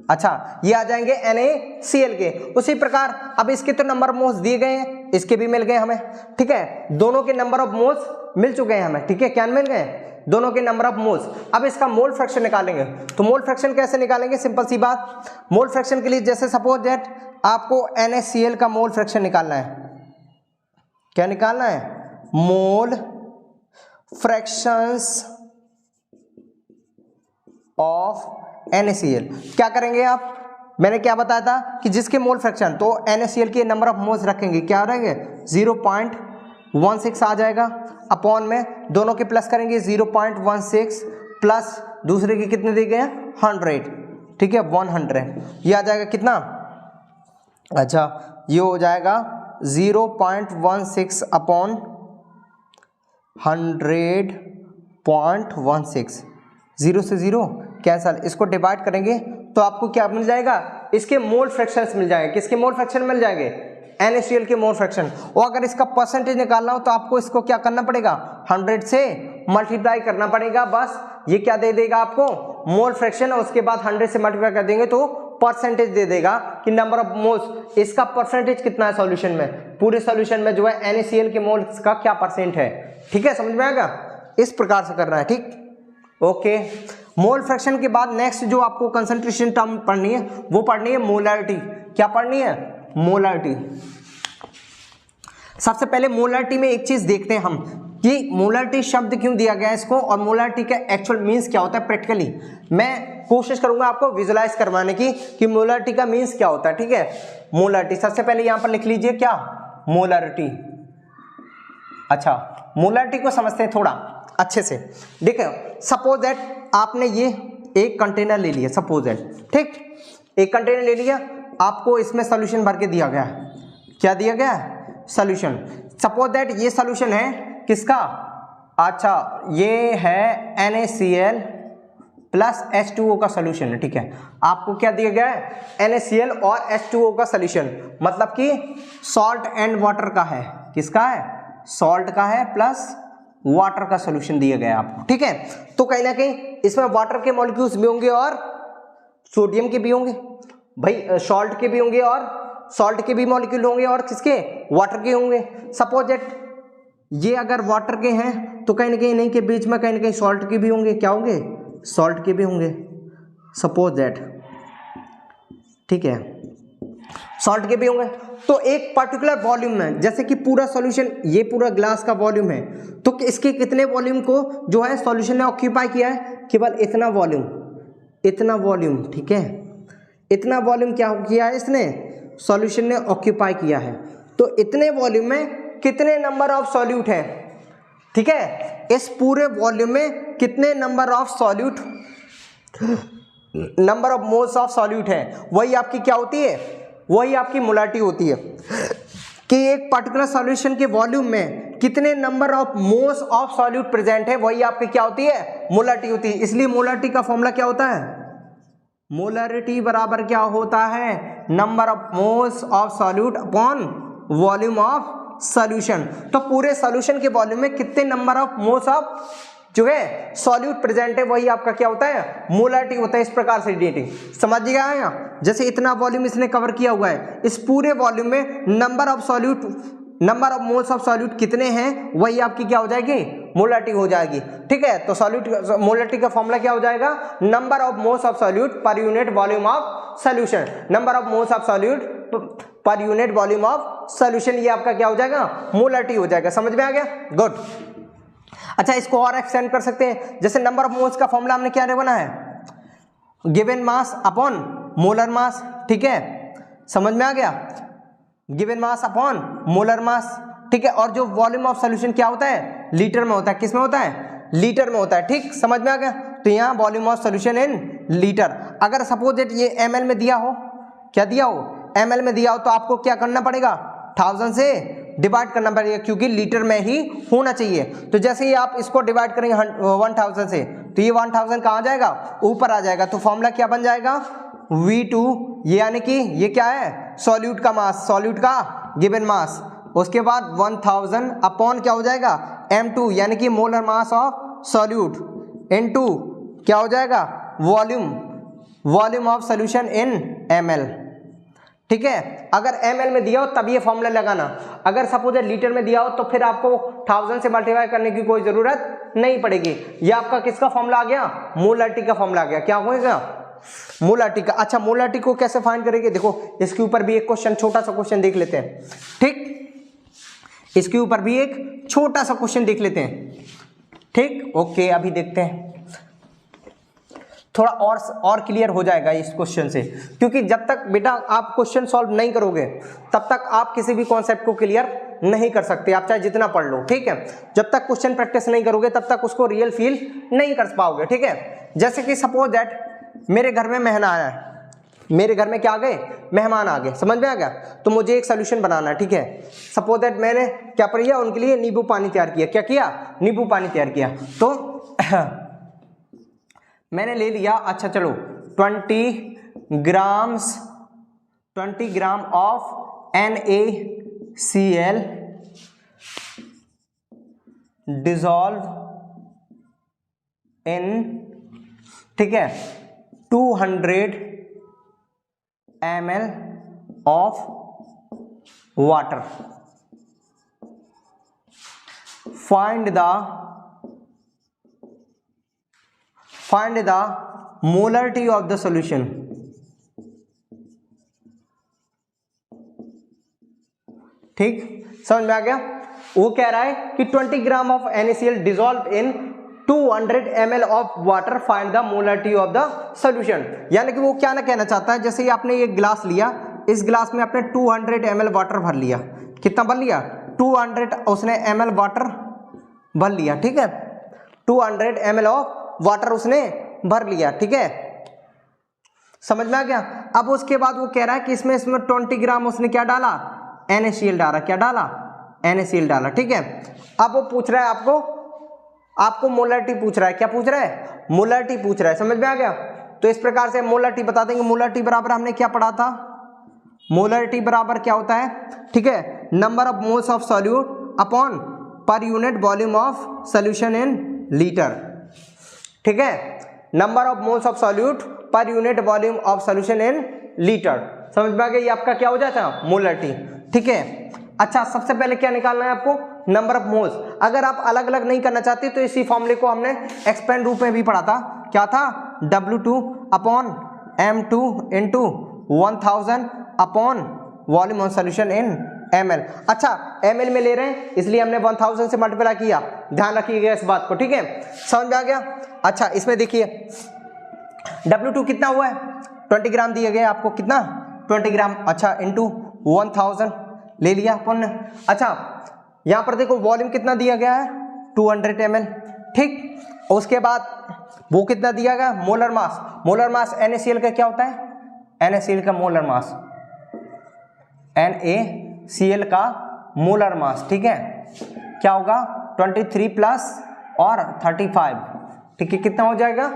अच्छा ये आ जाएंगे NaCl के। उसी प्रकार अब इसके तो नंबर ऑफ मोल्स दिए गए हैं, इसके भी मिल गए हमें, ठीक है, दोनों के नंबर ऑफ मोल्स मिल चुके हैं हमें, ठीक है, क्या मिल गए, दोनों के नंबर ऑफ मोल्स। अब इसका मोल फ्रैक्शन निकालेंगे, तो मोल फ्रैक्शन कैसे निकालेंगे, सिंपल सी बात, मोल फ्रैक्शन के लिए जैसे सपोज दैट आपको NaCl का मोल फ्रैक्शन निकालना है, क्या निकालना है, मोल फ्रैक्शंस ऑफ NaCl। क्या करेंगे आप, मैंने क्या बताया था कि जिसके मोल फ्रैक्शन, तो NaCl के नंबर ऑफ मोल्स रखेंगे, क्या रहेंगे 0.16 आ जाएगा, अपॉन में दोनों के प्लस करेंगे 0.16 प्लस दूसरे के कितने दिए गए हैं 100, ठीक है 100, ये आ जाएगा कितना, अच्छा ये हो जाएगा 0.16 अपॉन 100.16, 0 से 0 कैंसल, इसको डिवाइड करेंगे तो आपको क्या मिल जाएगा, इसके मोल फ्रैक्शंस मिल जाएंगे। किसके मोल फ्रैक्शन मिल जाएंगे, NaCl के मोल फ्रैक्शन। और अगर इसका परसेंटेज निकालना हो तो आपको इसको क्या करना पड़ेगा, 100 से मल्टीप्लाई करना पड़ेगा, बस ये क्या दे देगा आपको मोल फ्रैक्शन, और उसके बाद 100 से मल्टीप्लाई कर देंगे तो परसेंटेज दे देगा कि नंबर ऑफ मोल्स, इसका परसेंटेज कितना है सॉल्यूशन में, पूरे सॉल्यूशन में जो है NaCl के मोल्स का क्या परसेंट है, ठीक है समझ में आएगा, इस प्रकार से करना है, ठीक ओके। मोल फ्रैक्शन के बाद नेक्स्ट जो आपको कंसंट्रेशन टर्म पढ़नी है वो पढ़नी है मोलारिटी। क्या पढ़नी है, मोलारिटी। सबसे पहले मोलारिटी में एक चीज देखते हैं हम कि मोलारिटी शब्द क्यों दिया गया है इसको, और मोलारिटी का एक्चुअल मीन्स क्या होता है प्रैक्टिकली। मैं कोशिश करूंगा आपको विजुलाइज करवाने की कि मोलारिटी का मीन्स क्या होता है, ठीक है। मोलारिटी सबसे पहले यहां पर लिख लीजिए, क्या मोलारिटी। अच्छा मोलारिटी को समझते हैं थोड़ा अच्छे से। देखो सपोज दैट आपने ये एक कंटेनर ले लिया, सपोज दैट, ठीक, एक कंटेनर ले लिया, आपको इसमें सॉल्यूशन भर के दिया गया है, क्या दिया गया है सॉल्यूशन। सपोज दैट ये सॉल्यूशन है किसका, अच्छा ये है NaCl प्लस H2O का सॉल्यूशन है, ठीक है। आपको क्या दिया गया है, NaCl और H2O का सॉल्यूशन, मतलब कि सॉल्ट एंड वाटर का है, किसका है, सॉल्ट का है प्लस वाटर का सॉल्यूशन दिया गया आपको, ठीक है। तो कहीं ना कहीं इसमें वाटर के मॉलिक्यूल्स भी होंगे और सोडियम के भी होंगे, भाई सॉल्ट के भी होंगे और सॉल्ट के भी मॉलिक्यूल होंगे और किसके, वाटर के होंगे। सपोज दैट ये अगर वाटर के हैं तो कहीं ना कहीं इन्हीं के बीच में कहीं ना कहीं सॉल्ट के भी होंगे, क्या होंगे, सॉल्ट के भी होंगे, सपोज दैट, ठीक है, सॉल्ट के भी होंगे। तो एक पर्टिकुलर वॉल्यूम में, जैसे कि पूरा सॉल्यूशन ये पूरा ग्लास का वॉल्यूम है, तो इसके कितने वॉल्यूम को जो है सॉल्यूशन ने ऑक्यूपाई किया है, केवल इतना वॉल्यूम, इतना वॉल्यूम, ठीक है, इतना वॉल्यूम क्या किया है इसने, सॉल्यूशन ने ऑक्यूपाई किया है। तो इतने वॉल्यूम में कितने नंबर ऑफ सॉल्यूट है, ठीक है, इस पूरे वॉल्यूम में कितने number of solute, number of moles of solute है, वही आपकी क्या होती है, वही आपकी मोलारिटी होती है कि एक पर्टिकुलर सॉल्यूशन के वॉल्यूम में कितने number of moles of solute present है, वही आपकी क्या होती है, मोलारिटी होती है। इसलिए मोलारिटी का फॉर्मूला क्या होता है, मोलारिटी बराबर क्या होता है, number of moles of solute upon volume of solution. तो पूरे सॉल्यूशन के वॉल्यूम में कितने नंबर ऑफ मोल्स ऑफ जो है सॉल्यूट प्रेजेंट है, वही आपका क्या होता है, मोलारिटी होता है। इस प्रकार से डेटिंग समझिएगा यहाँ, जैसे इतना वॉल्यूम इसने कवर किया हुआ है, इस पूरे वॉल्यूम में number of solute, number of moles of solute कितने हैं, वही आपकी क्या हो जाएगी, मोलारिटी हो जाएगी, ठीक है। तो सॉल्यूट मोलारिटी का फॉर्मूला क्या हो जाएगा, number of moles of solute पर unit volume of solution, number of moles of solute पर यूनिट वॉल्यूम ऑफ सॉल्यूशन, ये आपका क्या हो जाएगा, मोलारिटी हो जाएगा। समझ में आ गया, गुड। अच्छा इसको और एक्सटेंड कर सकते हैं, जैसे नंबर ऑफ मोल्स का फॉर्मूला हमने क्या बना है, given mass upon molar mass, ठीक है, समझ में आ गया, given mass upon molar mass, ठीक है। और जो वॉल्यूम ऑफ सॉल्यूशन क्या होता है, लीटर में होता है, किस में होता है, लीटर में होता है, ठीक, समझ में आ गया। तो यहाँ volume of solution in litre. अगर सपोज दैट ये ml में दिया हो, क्या दिया हो, ml में दिया हो, तो आपको क्या करना पड़ेगा, 1000 से डिवाइड करना पड़ेगा, क्योंकि लीटर में ही होना चाहिए। तो जैसे ही आप इसको डिवाइड करेंगे 1000 से, तो ये 1000 कहाँ जाएगा, ऊपर आ जाएगा। तो फॉर्मूला क्या बन जाएगा, V2, ये यानी कि ये क्या है, सॉल्यूट का मास, सॉल्यूट का गिवन मास, उसके बाद 1000 अपॉन क्या हो जाएगा, M2 यानी कि molar mass of solute into क्या हो जाएगा, volume of solution in ml, ठीक है। अगर ml में दिया हो तब ये फॉर्मूला लगाना, अगर सपोज लीटर में दिया हो तो फिर आपको 1000 से मल्टीप्लाई करने की कोई जरूरत नहीं पड़ेगी। ये आपका किसका फॉर्मूला आ गया, मोलारिटी का फॉर्मूला आ गया, क्या होगा, मोलारिटी का। अच्छा मोलारिटी को कैसे फाइंड करेंगे, देखो इसके ऊपर भी एक क्वेश्चन, छोटा सा क्वेश्चन देख लेते हैं, ठीक, इसके ऊपर भी एक छोटा सा क्वेश्चन देख लेते हैं, ठीक, ओके अभी देखते हैं। थोड़ा और क्लियर हो जाएगा इस क्वेश्चन से, क्योंकि जब तक बेटा आप क्वेश्चन सॉल्व नहीं करोगे तब तक आप किसी भी कॉन्सेप्ट को क्लियर नहीं कर सकते, आप चाहे जितना पढ़ लो, ठीक है। जब तक क्वेश्चन प्रैक्टिस नहीं करोगे तब तक उसको रियल फील नहीं कर पाओगे, ठीक है। जैसे कि सपोज दैट मेरे घर में मेहमान आया है, मेरे घर में क्या आ गए, मेहमान आ गए, समझ में आ गया। तो मुझे एक सोल्यूशन बनाना है, ठीक है। सपोज दैट मैंने क्या किया, उनके लिए नींबू पानी तैयार किया। क्या किया, नींबू पानी तैयार किया। तो मैंने ले लिया, अच्छा चलो 20 gram of NaCl dissolve in, ठीक है, 200 ml of water. Find the molarity of the solution. ठीक, समझ में आ गया। वो कह रहा है कि 20 gram of NaCl dissolve in 200 ml of water, find the molarity of the solution. यानी कि वो क्या ना कहना चाहता है, जैसे ही आपने ये गिलास लिया, इस गिलास में आपने 200 ml वाटर भर लिया। कितना भर लिया, 200 उसने ml वाटर भर लिया, ठीक है। 200 ml ऑफ वाटर उसने भर लिया, ठीक है, समझ में आ गया। अब उसके बाद वो कह रहा है कि इसमें 20 ग्राम उसने क्या डाला, NaCl डाला। क्या डाला, NaCl डाला, ठीक है। अब वो पूछ रहा है आपको मोलरिटी पूछ रहा है। क्या पूछ रहा है, मोलरिटी पूछ रहा है, समझ में आ गया। तो इस प्रकार से मोलरिटी बता देंगे। मोलरिटी बराबर हमने क्या पढ़ा था, मोलरिटी बराबर क्या होता है, ठीक है, number of moles of solute upon पर unit volume of solution in litre, ठीक है, number of moles of solute पर unit volume of solution in litre. समझ में आ गया, ये आपका क्या हो जाता है, मोलरिटी, ठीक है। अच्छा, सबसे पहले क्या निकालना है आपको, नंबर ऑफ मोल्स। अगर आप अलग अलग नहीं करना चाहते तो इसी फॉर्मूले को हमने एक्सपेंड रूप में भी पढ़ा था। क्या था, W2 upon M2 into 1000 upon volume of solution in ml। अच्छा, ml में ले रहे हैं इसलिए हमने 1000 से मल्टीप्लाई किया, ध्यान रखिएगा इस बात को, ठीक है, समझ में आ गया। अच्छा, इसमें देखिए W2 कितना हुआ है, 20 ग्राम दिया गया आपको, कितना, 20 ग्राम, अच्छा, इंटू 1000 ले लिया अपन ने। अच्छा, यहां पर देखो वॉल्यूम कितना दिया गया है, 200 ml, ठीक। उसके बाद वो कितना दिया गया, molar mass. Molar mass NaCl का क्या होता है, NaCl का मोलर मास, NaCl का मोलर मास, ठीक है, क्या होगा, 23 प्लस और 35, ठीक है, कितना हो जाएगा,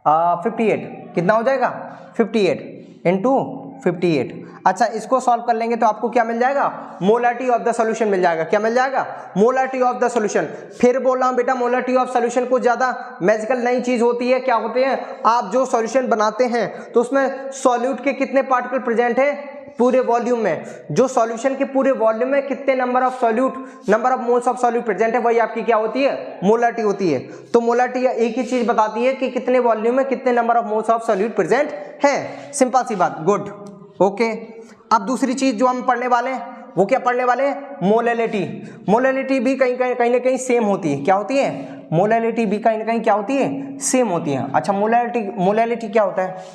58, कितना हो जाएगा, 58 इंटू 58। अच्छा, इसको सॉल्व कर लेंगे तो आपको क्या मिल जाएगा, मोलरिटी ऑफ द सॉल्यूशन मिल जाएगा। क्या मिल जाएगा, मोलरिटी ऑफ द सॉल्यूशन। फिर बोल रहा हूं बेटा, मोलरिटी ऑफ सॉल्यूशन को ज्यादा मैजिकल नई चीज होती है। क्या होते हैं, आप जो सॉल्यूशन बनाते हैं तो उसमें सॉल्यूट के कितने पार्टिकल प्रेजेंट है पूरे वॉल्यूम में, जो सॉल्यूशन के पूरे वॉल्यूम में कितने number of solute, number of moles of solute present है, वही आपकी क्या होती है, मोलरिटी होती है। तो मोलरिटी एक ही चीज बताती है कि कितने वॉल्यूम में कितने number of moles of solute present है, सिंपल सी बात, गुड, ओके। अब दूसरी चीज जो हम पढ़ने वाले हैं वो क्या पढ़ने वाले हैं, मोलैलिटी। मोलैलिटी भी कहीं ना कहीं सेम होती है। क्या होती है, मोलैलिटी भी कहीं ना कहीं क्या होती है, सेम होती है। अच्छा, मोलैलिटी क्या होता है,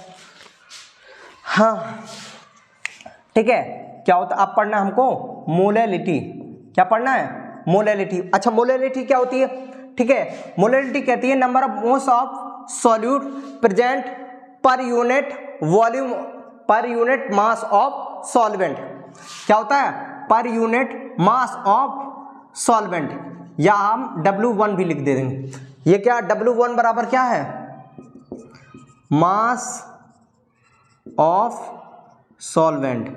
हाँ ठीक है, क्या होता है, अब पढ़ना हमको मोलैलिटी। क्या पढ़ना है, मोलैलिटी। अच्छा, मोलैलिटी क्या होती है, ठीक है, मोलैलिटी कहती है number of moles of solute present पर unit volume, per unit mass of solvent. क्या होता है, per unit mass of solvent, या हम W1 भी लिख दे देंगे। ये क्या, W1 बराबर क्या है, मास ऑफ सॉल्वेंट,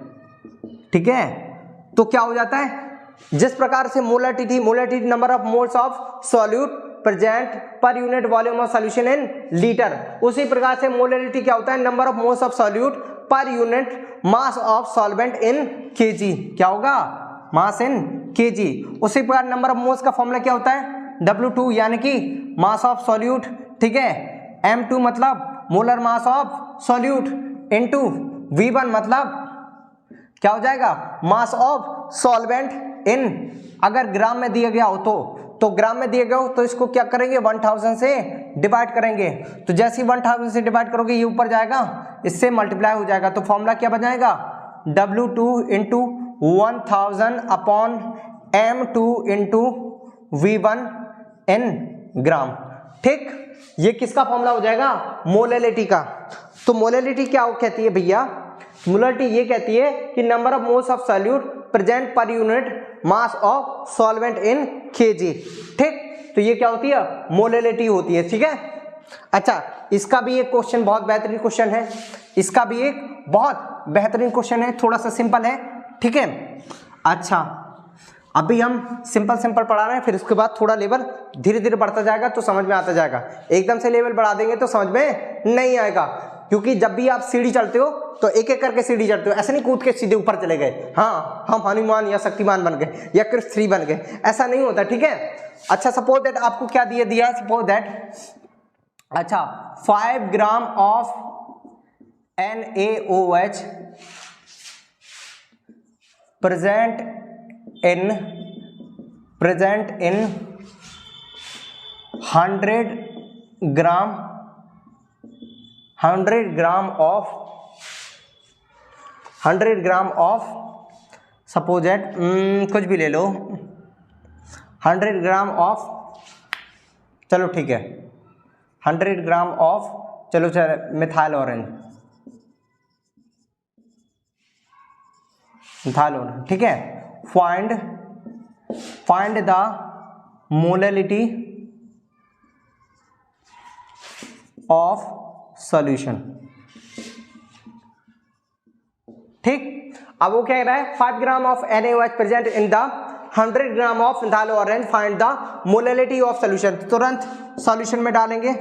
ठीक है। तो क्या हो जाता है, जिस प्रकार से मोलैलिटी थी, molality number of moles of solute present पर unit volume of solution in litre, उसी प्रकार से मोलैलिटी क्या होता है, number of moles of solute per unit mass of solvent in KG. क्या होगा, मास इन केजी। उसी प्रकार नंबर ऑफ मोल्स का फॉर्मूला क्या होता है, W2 यानी कि मास ऑफ सॉल्यूट, ठीक है, M2 मतलब molar mass of solute into V1 मतलब क्या हो जाएगा, मास ऑफ सॉल्वेंट इन, अगर ग्राम में दिया गया हो तो ग्राम में दिया गया हो तो इसको क्या करेंगे 1000 से डिवाइड करेंगे तो जैसे ही 1000 से डिवाइड करोगे ये ऊपर जाएगा, इससे मल्टीप्लाई हो जाएगा, तो फॉर्मूला क्या बन जाएगा, W2 into 1000 upon M2 into V1 N ग्राम। ठीक, ये किसका फॉर्मूला हो जाएगा, मोलैलिटी का। तो मोलैलिटी क्या कहती है भैया, मोलैलिटी ये कहती है कि number of moles of solute present per unit mass of solvent in KG. ठीक, तो ये क्या होती है, मोलैलिटी होती है। ठीक है, अच्छा इसका भी एक क्वेश्चन बहुत बेहतरीन क्वेश्चन है, इसका भी एक बहुत बेहतरीन क्वेश्चन है, थोड़ा सा सिंपल है। ठीक है, अच्छा अभी हम सिंपल पढ़ा रहे हैं, फिर उसके बाद थोड़ा लेवल धीरे धीरे बढ़ता जाएगा तो समझ में आता जाएगा। एकदम से लेवल बढ़ा देंगे तो समझ में नहीं आएगा, क्योंकि जब भी आप सीढ़ी चढ़ते हो तो एक एक करके सीढ़ी चढ़ते हो, ऐसे नहीं कूद के सीधे ऊपर चले गए, हाँ हम हनुमान या शक्तिमान बन गए या कृष्ण 3 बन गए, ऐसा नहीं होता। ठीक है, अच्छा सपोज दैट आपको क्या दिया, सपोज दैट अच्छा 5 gram of NaOH present in 100 gram of suppose that कुछ भी ले लो, 100 ग्राम ऑफ, चलो ठीक है 100 ग्राम ऑफ, चलो मिथाइल ऑरेंज, ठीक है, find the molality of solution. ठीक, अब वो क्या कह रहा है, 5 gram of NaOH present in the 100 gram of methyl orange, find the molality of solution. तुरंत सॉल्यूशन में डालेंगे।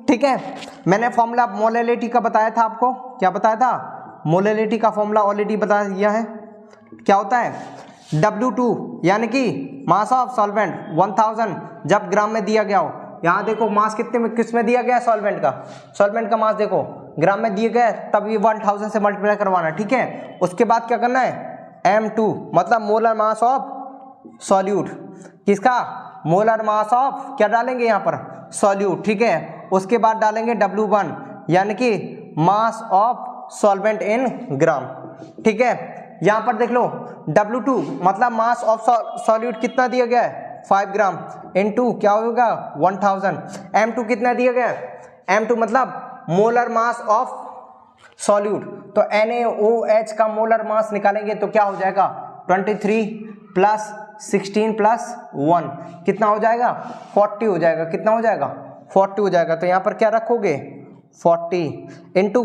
ठीक है, मैंने फॉर्मूला मोलैलिटी का बताया था आपको, क्या बताया था, मोलैलिटी का फॉर्मूला ऑलरेडी बता दिया है। क्या होता है, W2 यानी कि मास ऑफ सॉल्वेंट 1000 जब ग्राम में दिया गया हो, यहाँ देखो मास कितने में, किस में दिया गया है, सॉल्वेंट का मास देखो ग्राम में दिया गया है, तब ये 1000 से मल्टीप्लाई करवाना। ठीक है, उसके बाद क्या करना है, M2 मतलब मोलर मास ऑफ सॉल्यूट, किसका, मोलर मास ऑफ, क्या डालेंगे यहाँ पर, सॉल्यूट। ठीक है, उसके बाद डालेंगे W1 यानी कि मास ऑफ सॉल्वेंट इन ग्राम। ठीक है, यहाँ पर देख लो W2 मतलब मास ऑफ सॉल्यूट कितना दिया गया है, 5 ग्राम, इनटू क्या होगा 1000, M2 कितना दिया गया है, M2 मतलब मोलर मास ऑफ सॉल्यूट, तो NaOH का मोलर मास निकालेंगे तो क्या हो जाएगा, 23 प्लस 16 प्लस 1 कितना हो जाएगा, 40 हो जाएगा। कितना हो जाएगा, 40 हो जाएगा। तो यहाँ पर क्या रखोगे, 40 इंटू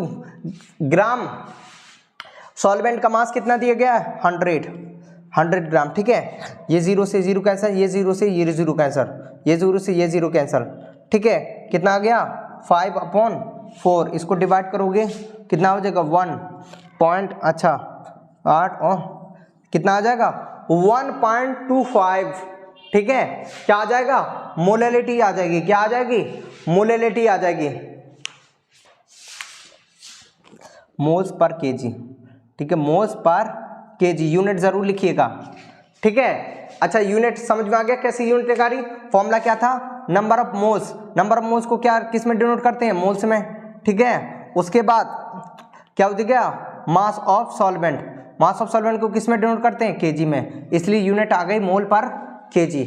ग्राम, सॉल्वेंट का मास कितना दिया गया है, 100 ग्राम। ठीक है, ये 0 से 0 कैंसर, ये 0 से ये 0 कैंसर, ये 0 से ये 0 कैंसर। ठीक है, कितना आ गया, 5/4, इसको डिवाइड करोगे कितना हो जाएगा, 1 अच्छा 8 और कितना आ जाएगा, 1.25। ठीक है, क्या आ जाएगा, मोलैलिटी आ जाएगी, क्या आ जाएगी, मोलैलिटी आ जाएगी, मोल्स पर केजी। ठीक है, मोल्स पर केजी, यूनिट जरूर लिखिएगा। ठीक है, अच्छा यूनिट समझ में आ गया, कैसी यूनिट निकाली, फॉर्मूला क्या था, number of moles, number of moles को क्या किस में डिनोट करते हैं, मोल्स में। ठीक है, उसके बाद क्या हो गया, mass of solvent, mass of solvent को किस में डिनोट करते हैं, केजी में, इसलिए यूनिट आ गई मोल पर केजी।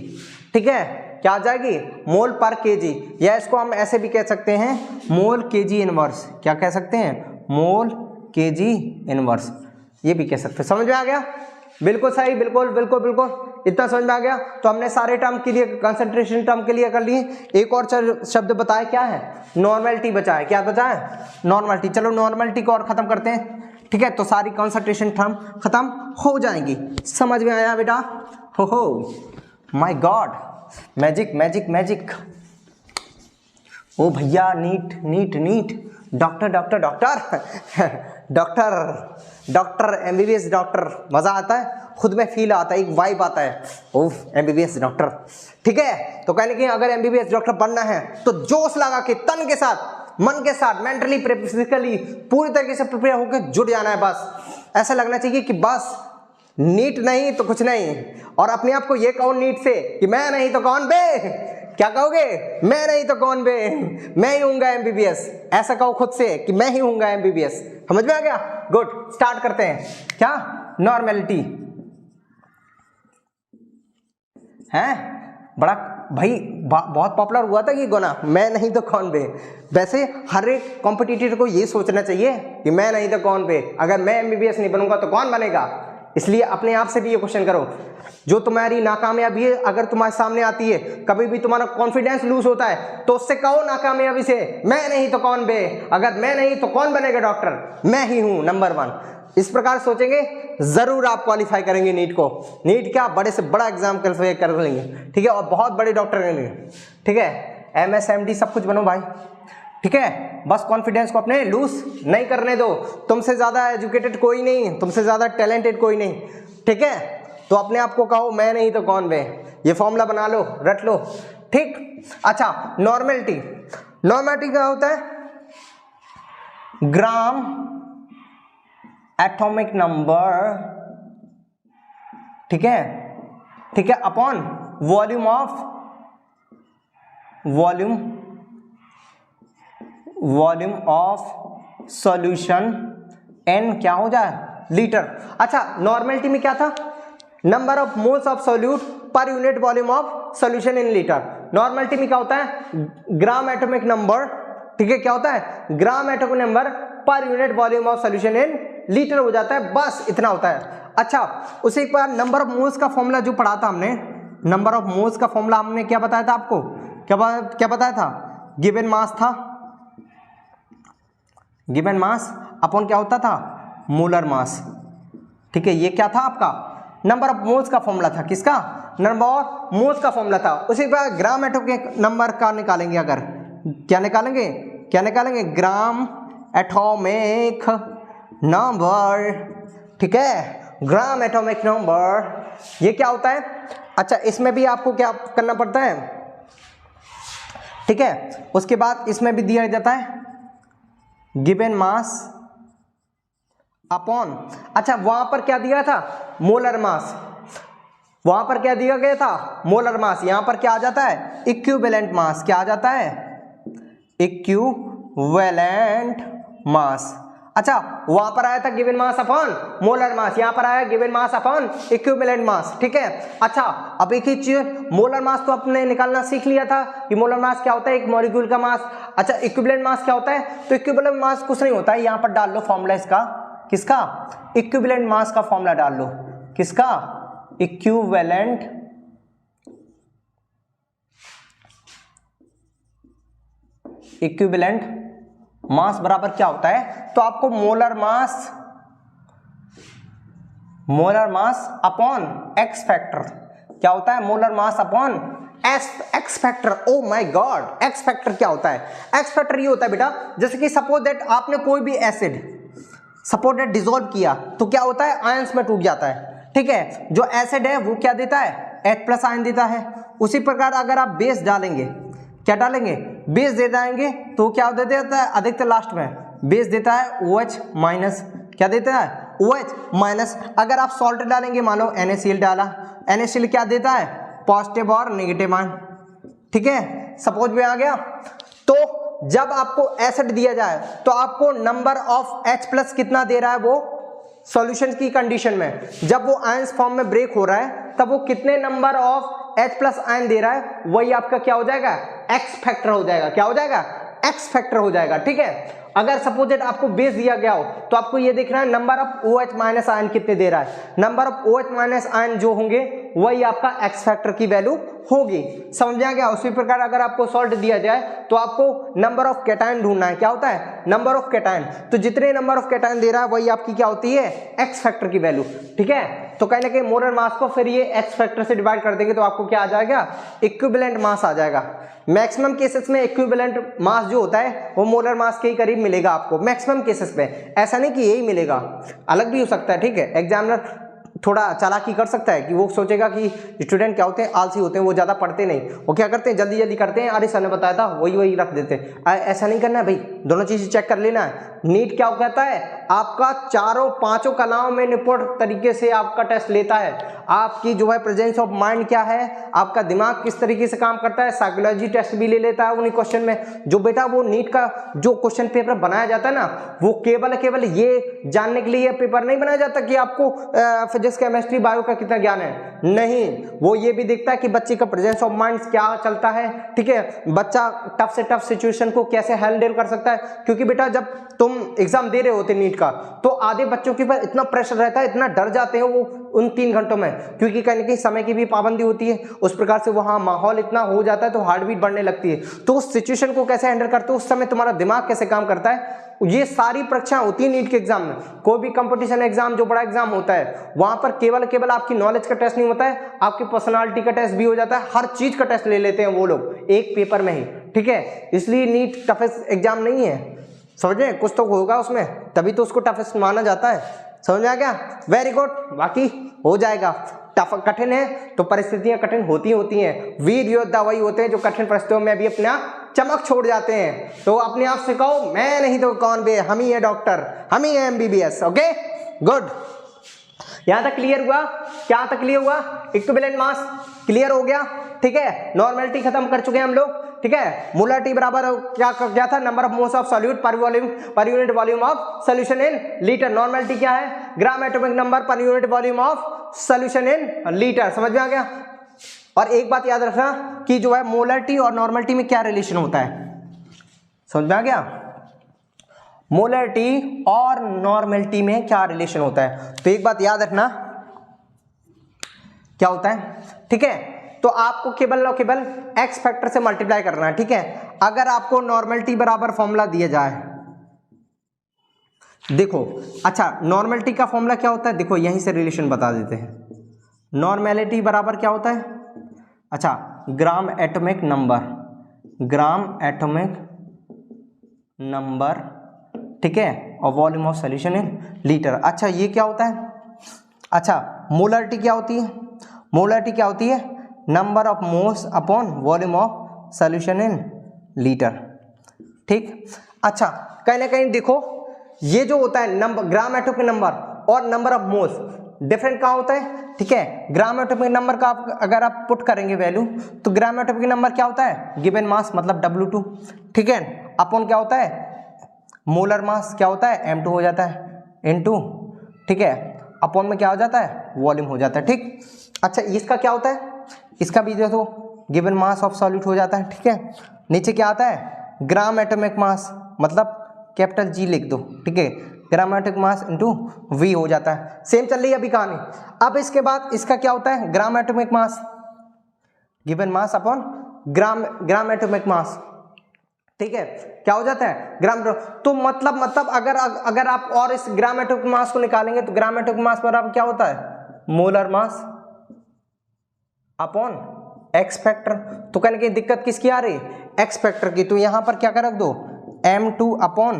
ठीक है, क्या आ जाएगी, मोल पर केजी, या इसको हम ऐसे भी कह सकते हैं, मोल केजी इनवर्स। क्या कह सकते हैं, मोल केजी इनवर्स, ये भी कह सकते हैं। समझ में आ गया, बिल्कुल सही, बिल्कुल बिल्कुल बिल्कुल, इतना समझ में आ गया। तो हमने सारे टर्म के लिए, कंसंट्रेशन टर्म के लिए कर लिए। एक और शब्द बताए, क्या है, नॉर्मलिटी बचा है। क्या बचा है, नॉर्मलिटी। चलो नॉर्मलिटी को और खत्म करते हैं। ठीक है, तो सारी कंसंट्रेशन टर्म खत्म हो जाएंगी। समझ में आया बेटा, oh my God, magic magic magic. ओ भैया, NEET NEET NEET, doctor doctor doctor doctor doctor MBBS doctor, मजा आता है, खुद में फील आता है, एक वाइब आता है, ओह MBBS डॉक्टर। ठीक है, तो कहने की अगर MBBS डॉक्टर बनना है तो जोश लगा के, तन के साथ, मन के साथ, मेंटली फिजिकली पूरी तरीके से प्रिपेयर होकर जुट जाना है। बस ऐसा लगना चाहिए कि बस नीट नहीं तो कुछ नहीं। और अपने आप को ये कहो नीट से कि मैं नहीं तो कौन बे, क्या कहोगे, मैं नहीं तो कौन बे, मैं ही हूँगा एमबीबीएस, ऐसा कहो खुद से कि मैं ही हूँगा एमबीबीएस। समझ में आ गया? गुड, स्टार्ट करते हैं। क्या नॉर्मेलिटी है, बड़ा भाई बहुत पॉपुलर हुआ था ये गाना, मैं नहीं तो कौन बे। वैसे हर एक कॉम्पिटिटर को ये सोचना चाहिए कि मैं नहीं तो कौन बे, अगर मैं एमबीबीएस नहीं बनूंगा तो कौन बनेगा। इसलिए अपने आप से भी ये क्वेश्चन करो, जो तुम्हारी नाकामयाबी अगर तुम्हारे सामने आती है, कभी भी तुम्हारा कॉन्फिडेंस लूज होता है, तो उससे कहो नाकामयाबी से, मैं नहीं तो कौन बे, अगर मैं नहीं तो कौन बनेगा डॉक्टर, मैं ही हूं नंबर 1। इस प्रकार सोचेंगे जरूर आप क्वालिफाई करेंगे नीट को। नीट क्या, बड़े से बड़ा एग्जाम क्वालिफाई कर लेंगे, ठीक है, और बहुत बड़े डॉक्टर बनेंगे, ठीक है, एमएस एमडी सब कुछ बनो भाई, ठीक है। बस कॉन्फिडेंस को अपने लूज नहीं करने दो। तुमसे ज्यादा एजुकेटेड कोई नहीं, तुमसे ज्यादा टैलेंटेड कोई नहीं, ठीक है। तो अपने आप को कहो मैं नहीं तो कौन बे, ये फॉर्मूला बना लो, रट लो, ठीक। अच्छा, नॉर्मेलिटी, नॉर्मेलिटी क्या होता है, ग्राम एटॉमिक नंबर, ठीक है, ठीक है, upon volume of solution N क्या हो जाए, लीटर। अच्छा, नॉर्मेलिटी में क्या था, number of moles of solute पर unit volume of solution in litre. Normality में क्या होता है, ग्राम एटॉमिक नंबर, ठीक है, क्या होता है, ग्राम एटॉमिक नंबर पर unit volume of solution in litre हो जाता है, बस इतना होता है। अच्छा, उसे एक बार नंबर ऑफ मोल्स का फॉर्मूला जो पढ़ा था हमने, नंबर ऑफ मोल्स का फॉर्मूला हमने क्या बताया था आपको, क्या बताया था, गिवन मास था, गिवन मास अपॉन क्या होता था, मोलर मास, ठीक है। ये क्या था आपका, नंबर ऑफ मोल्स का फॉर्मूला था, किसका, नंबर ऑफ मोल्स का फॉर्मूला था। उसी पर ग्राम एटॉमिक नंबर का निकालेंगे, अगर क्या निकालेंगे, ग्राम एटॉमिक नंबर, ठीक है, ग्राम एटॉमिक नंबर, ये क्या होता है। अच्छा, इसमें भी आपको क्या करना पड़ता है, ठीक है। उसके बाद इसमें भी दिया जाता है गिवन मास अपॉन, अच्छा वहां पर क्या दिया था, मोलर मास, वहां पर क्या दिया गया था, मोलर मास। यहां पर क्या आ जाता है, इक्विवेलेंट मास, क्या आ जाता है, इक्विवेलेंट मास। अच्छा, वहां पर आया था given mass upon molar mass, यहां पर आया given mass upon equivalent mass, ठीक है। अच्छा, अब एक ही चीज, मोलर मास तो आपने निकालना सीख लिया था कि मोलर मास क्या होता है, एक मॉलिक्यूल का मास। अच्छा, इक्विवेलेंट मास क्या होता है, तो इक्विवेलेंट मास कुछ नहीं होता है, यहां पर डाल लो फॉर्मूला इसका, किसका, इक्विवेलेंट मास का फॉर्मूला डाल लो, किसका, इक्विवेलेंट मास बराबर क्या होता है, तो आपको molar mass upon x factor, क्या होता है, molar mass upon x factor. Oh my God, x factor क्या होता है, एक्स फैक्टर ये होता है बेटा, जैसे कि सपोज दैट आपने कोई भी एसिड सपोज दैट डिसॉल्व किया, तो क्या होता है, आयंस में टूट जाता है, ठीक है। जो एसिड है वो क्या देता है, H+ आयन देता है। उसी प्रकार अगर आप बेस डालेंगे, क्या डालेंगे, बेस दे जाएंगे, तो क्या दे देता है, अधिकतर लास्ट में बेस देता है OH माइनस, क्या देता है, OH माइनस। अगर आप सॉल्ट डालेंगे, मान लो NaCl डाला, NaCl क्या देता है, पॉजिटिव और नेगेटिव आयन, ठीक है, सपोज में आ गया। तो जब आपको एसिड दिया जाए तो आपको नंबर ऑफ H+ कितना दे रहा है, वो सॉल्यूशन की कंडीशन में, जब वो आयंस फॉर्म में ब्रेक हो रहा है, तब वो कितने नंबर ऑफ H+ आयन दे रहा है, वही आपका क्या हो जाएगा, एक्स फैक्टर हो जाएगा, क्या हो जाएगा, एक्स फैक्टर हो जाएगा, ठीक है। अगर सपोज दैट आपको बेस दिया गया हो, तो आपको ये देखना है नंबर ऑफ OH- आयन कितने दे रहा है, नंबर ऑफ OH- आयन जो होंगे वही आपका एक्स फैक्टर की वैल्यू होगी। समझ आ गया। उसी प्रकार अगर आपको सॉल्ट दिया जाए तो आपको नंबर ऑफ कैटायन ढूंढना है, क्या होता है, नंबर ऑफ कैटायन। तो जितने नंबर ऑफ कैटायन दे रहा है वही आपकी क्या होती है, एक्स फैक्टर की वैल्यू, ठीक है। तो कहीं ना कहीं मोलर मास को फिर ये एक्स फैक्टर से डिवाइड कर देंगे, तो आपको क्या आ जाएगा, इक्विवेलेंट मास आ जाएगा। मैक्सिमम केसेस में इक्विवेलेंट मास जो होता है वो मोलर मास के ही करीब मिलेगा आपको, मैक्सिमम केसेस में। ऐसा नहीं कि यही मिलेगा, अलग भी हो सकता है, ठीक है। एग्जामिनर थोड़ा चालाकी कर सकता है कि वो सोचेगा कि स्टूडेंट क्या होते हैं, आलसी होते हैं, वो ज़्यादा पढ़ते नहीं, वो क्या करते हैं, जल्दी जल्दी करते हैं, अरे सर ने बताया था वही रख देते हैं। ऐसा नहीं करना है भाई, दोनों चीजें चेक कर लेना है। नीट क्या कहता है, आपका चारों पांचों कलाओं में निपुण तरीके से आपका टेस्ट लेता है। आपकी जो है प्रेजेंस ऑफ माइंड क्या है, आपका दिमाग किस तरीके से काम करता है, साइकोलॉजी टेस्ट भी ले लेता है उन्हीं क्वेश्चन में। जो बेटा वो नीट का जो क्वेश्चन पेपर बनाया जाता है ना, वो केवल ये जानने के लिए पेपर नहीं बनाया जाता कि आपको फिजिक्स केमिस्ट्री बायो का कितना ज्ञान है, नहीं, वो ये भी देखता है कि बच्चे का प्रेजेंस ऑफ माइंड क्या चलता है, ठीक है, बच्चा टफ से टफ सिचुएशन को कैसे हैंडल कर सकता है। क्योंकि बेटा जब तुम एग्जाम दे रहे होते नीट का, तो आधे बच्चों के ऊपर इतना प्रेशर रहता है, इतना डर जाते हैं वो उन 3 घंटों में, क्योंकि कहीं ना कहीं समय की भी पाबंदी होती है, उस प्रकार से वहाँ माहौल इतना हो जाता है तो हार्ट बीट बढ़ने लगती है। तो उस सिचुएशन को कैसे हैंडल करते हो, उस समय तुम्हारा दिमाग कैसे काम करता है, ये सारी परीक्षाएं होती है नीट के एग्जाम में। कोई भी कंपटीशन एग्जाम जो बड़ा एग्जाम होता है, वहां पर केवल आपकी नॉलेज का टेस्ट नहीं होता है, आपकी पर्सनालिटी का टेस्ट भी हो जाता है, हर चीज का टेस्ट ले लेते हैं वो लोग एक पेपर में ही, ठीक है। इसलिए नीट टफेस्ट एग्जाम नहीं है, समझे, कुछ तो होगा उसमें, तभी तो उसको टफेस्ट माना जाता है, समझ में आ गया, वेरी गुड। बाकी हो जाएगा, टफ कठिन है तो परिस्थितियां कठिन होती हैं, वीर योद्धा वही होते हैं जो कठिन परिस्थितियों में भी अपना चमक छोड़ जाते हैं। तो अपने आप से कहो, मैं नहीं तो कौन बे, हम ही है डॉक्टर, हम ही है MBBS। ओके गुड, यहां तक क्लियर हुआ, क्या तक क्लियर हुआ, इक्विवेलेंट मास क्लियर हो गया, ठीक है, नॉर्मेलिटी खत्म कर चुके हैं हम लोग, ठीक है। मोलरिटी बराबर क्या था, number of moles of solute पर unit volume of solution in litre. Normality क्या है, ग्राम एटॉमिक नंबर पर unit volume of solution in litre. समझ में आ गया। और एक बात याद रखना कि जो है मोलरिटी और नॉर्मेलिटी में क्या रिलेशन होता है, समझ में आ गया, मोलरिटी और नॉर्मेलिटी में क्या रिलेशन होता है। तो एक बात याद रखना क्या होता है, ठीक है। तो आपको केवल और केवल एक्स फैक्टर से मल्टीप्लाई करना है, ठीक है। अगर आपको नॉर्मेलिटी बराबर फॉर्मूला दिया जाए, देखो, अच्छा नॉर्मेलिटी का फॉर्मूला क्या होता है, देखो यहीं से रिलेशन बता देते हैं। नॉर्मेलिटी बराबर क्या होता है, अच्छा ग्राम एटॉमिक नंबर, ठीक है, और volume of solution in litre. अच्छा ये क्या होता है, अच्छा मोलरिटी क्या होती है, मोलरिटी क्या होती है, number of moles upon volume of solution in litre, ठीक। अच्छा कहीं ना कहीं देखो ये जो होता है नंबर, ग्राम एटॉमिक नंबर और नंबर ऑफ मोल्स डिफरेंट कहाँ होता है, ठीक है। ग्राम एटॉमिक नंबर का अगर आप पुट करेंगे वैल्यू, तो ग्राम एटॉमिक नंबर क्या होता है, गिवन मास मतलब W2, ठीक है, अपॉन क्या होता है, मोलर मास क्या होता है, M2 हो जाता है इनटू, ठीक है, अपॉन में क्या हो जाता है, वॉल्यूम हो जाता है, ठीक। अच्छा इसका क्या होता है, इसका भी देखो गिवन मास ऑफ सॉल्यूट हो जाता है, ठीक है। नीचे क्या आता है, ग्राम एटॉमिक मास मतलब कैपिटल G लिख दो, ठीक है, gram atomic mass into V हो जाता है। सेम चल रही है अभी कहानी। अब इसके बाद इसका क्या होता है, gram atomic mass given mass upon gram atomic mass, ठीक है, क्या हो जाता है, ग्राम। तो मतलब अगर आप और इस ग्राम एटॉमिक मास को निकालेंगे तो ग्राम एटॉमिक मास पर आप क्या होता है, molar mass upon x factor. तो कहने की दिक्कत किसकी आ रही, एक्स फैक्टर की। तो यहां पर क्या कर रख दो, M2 अपॉन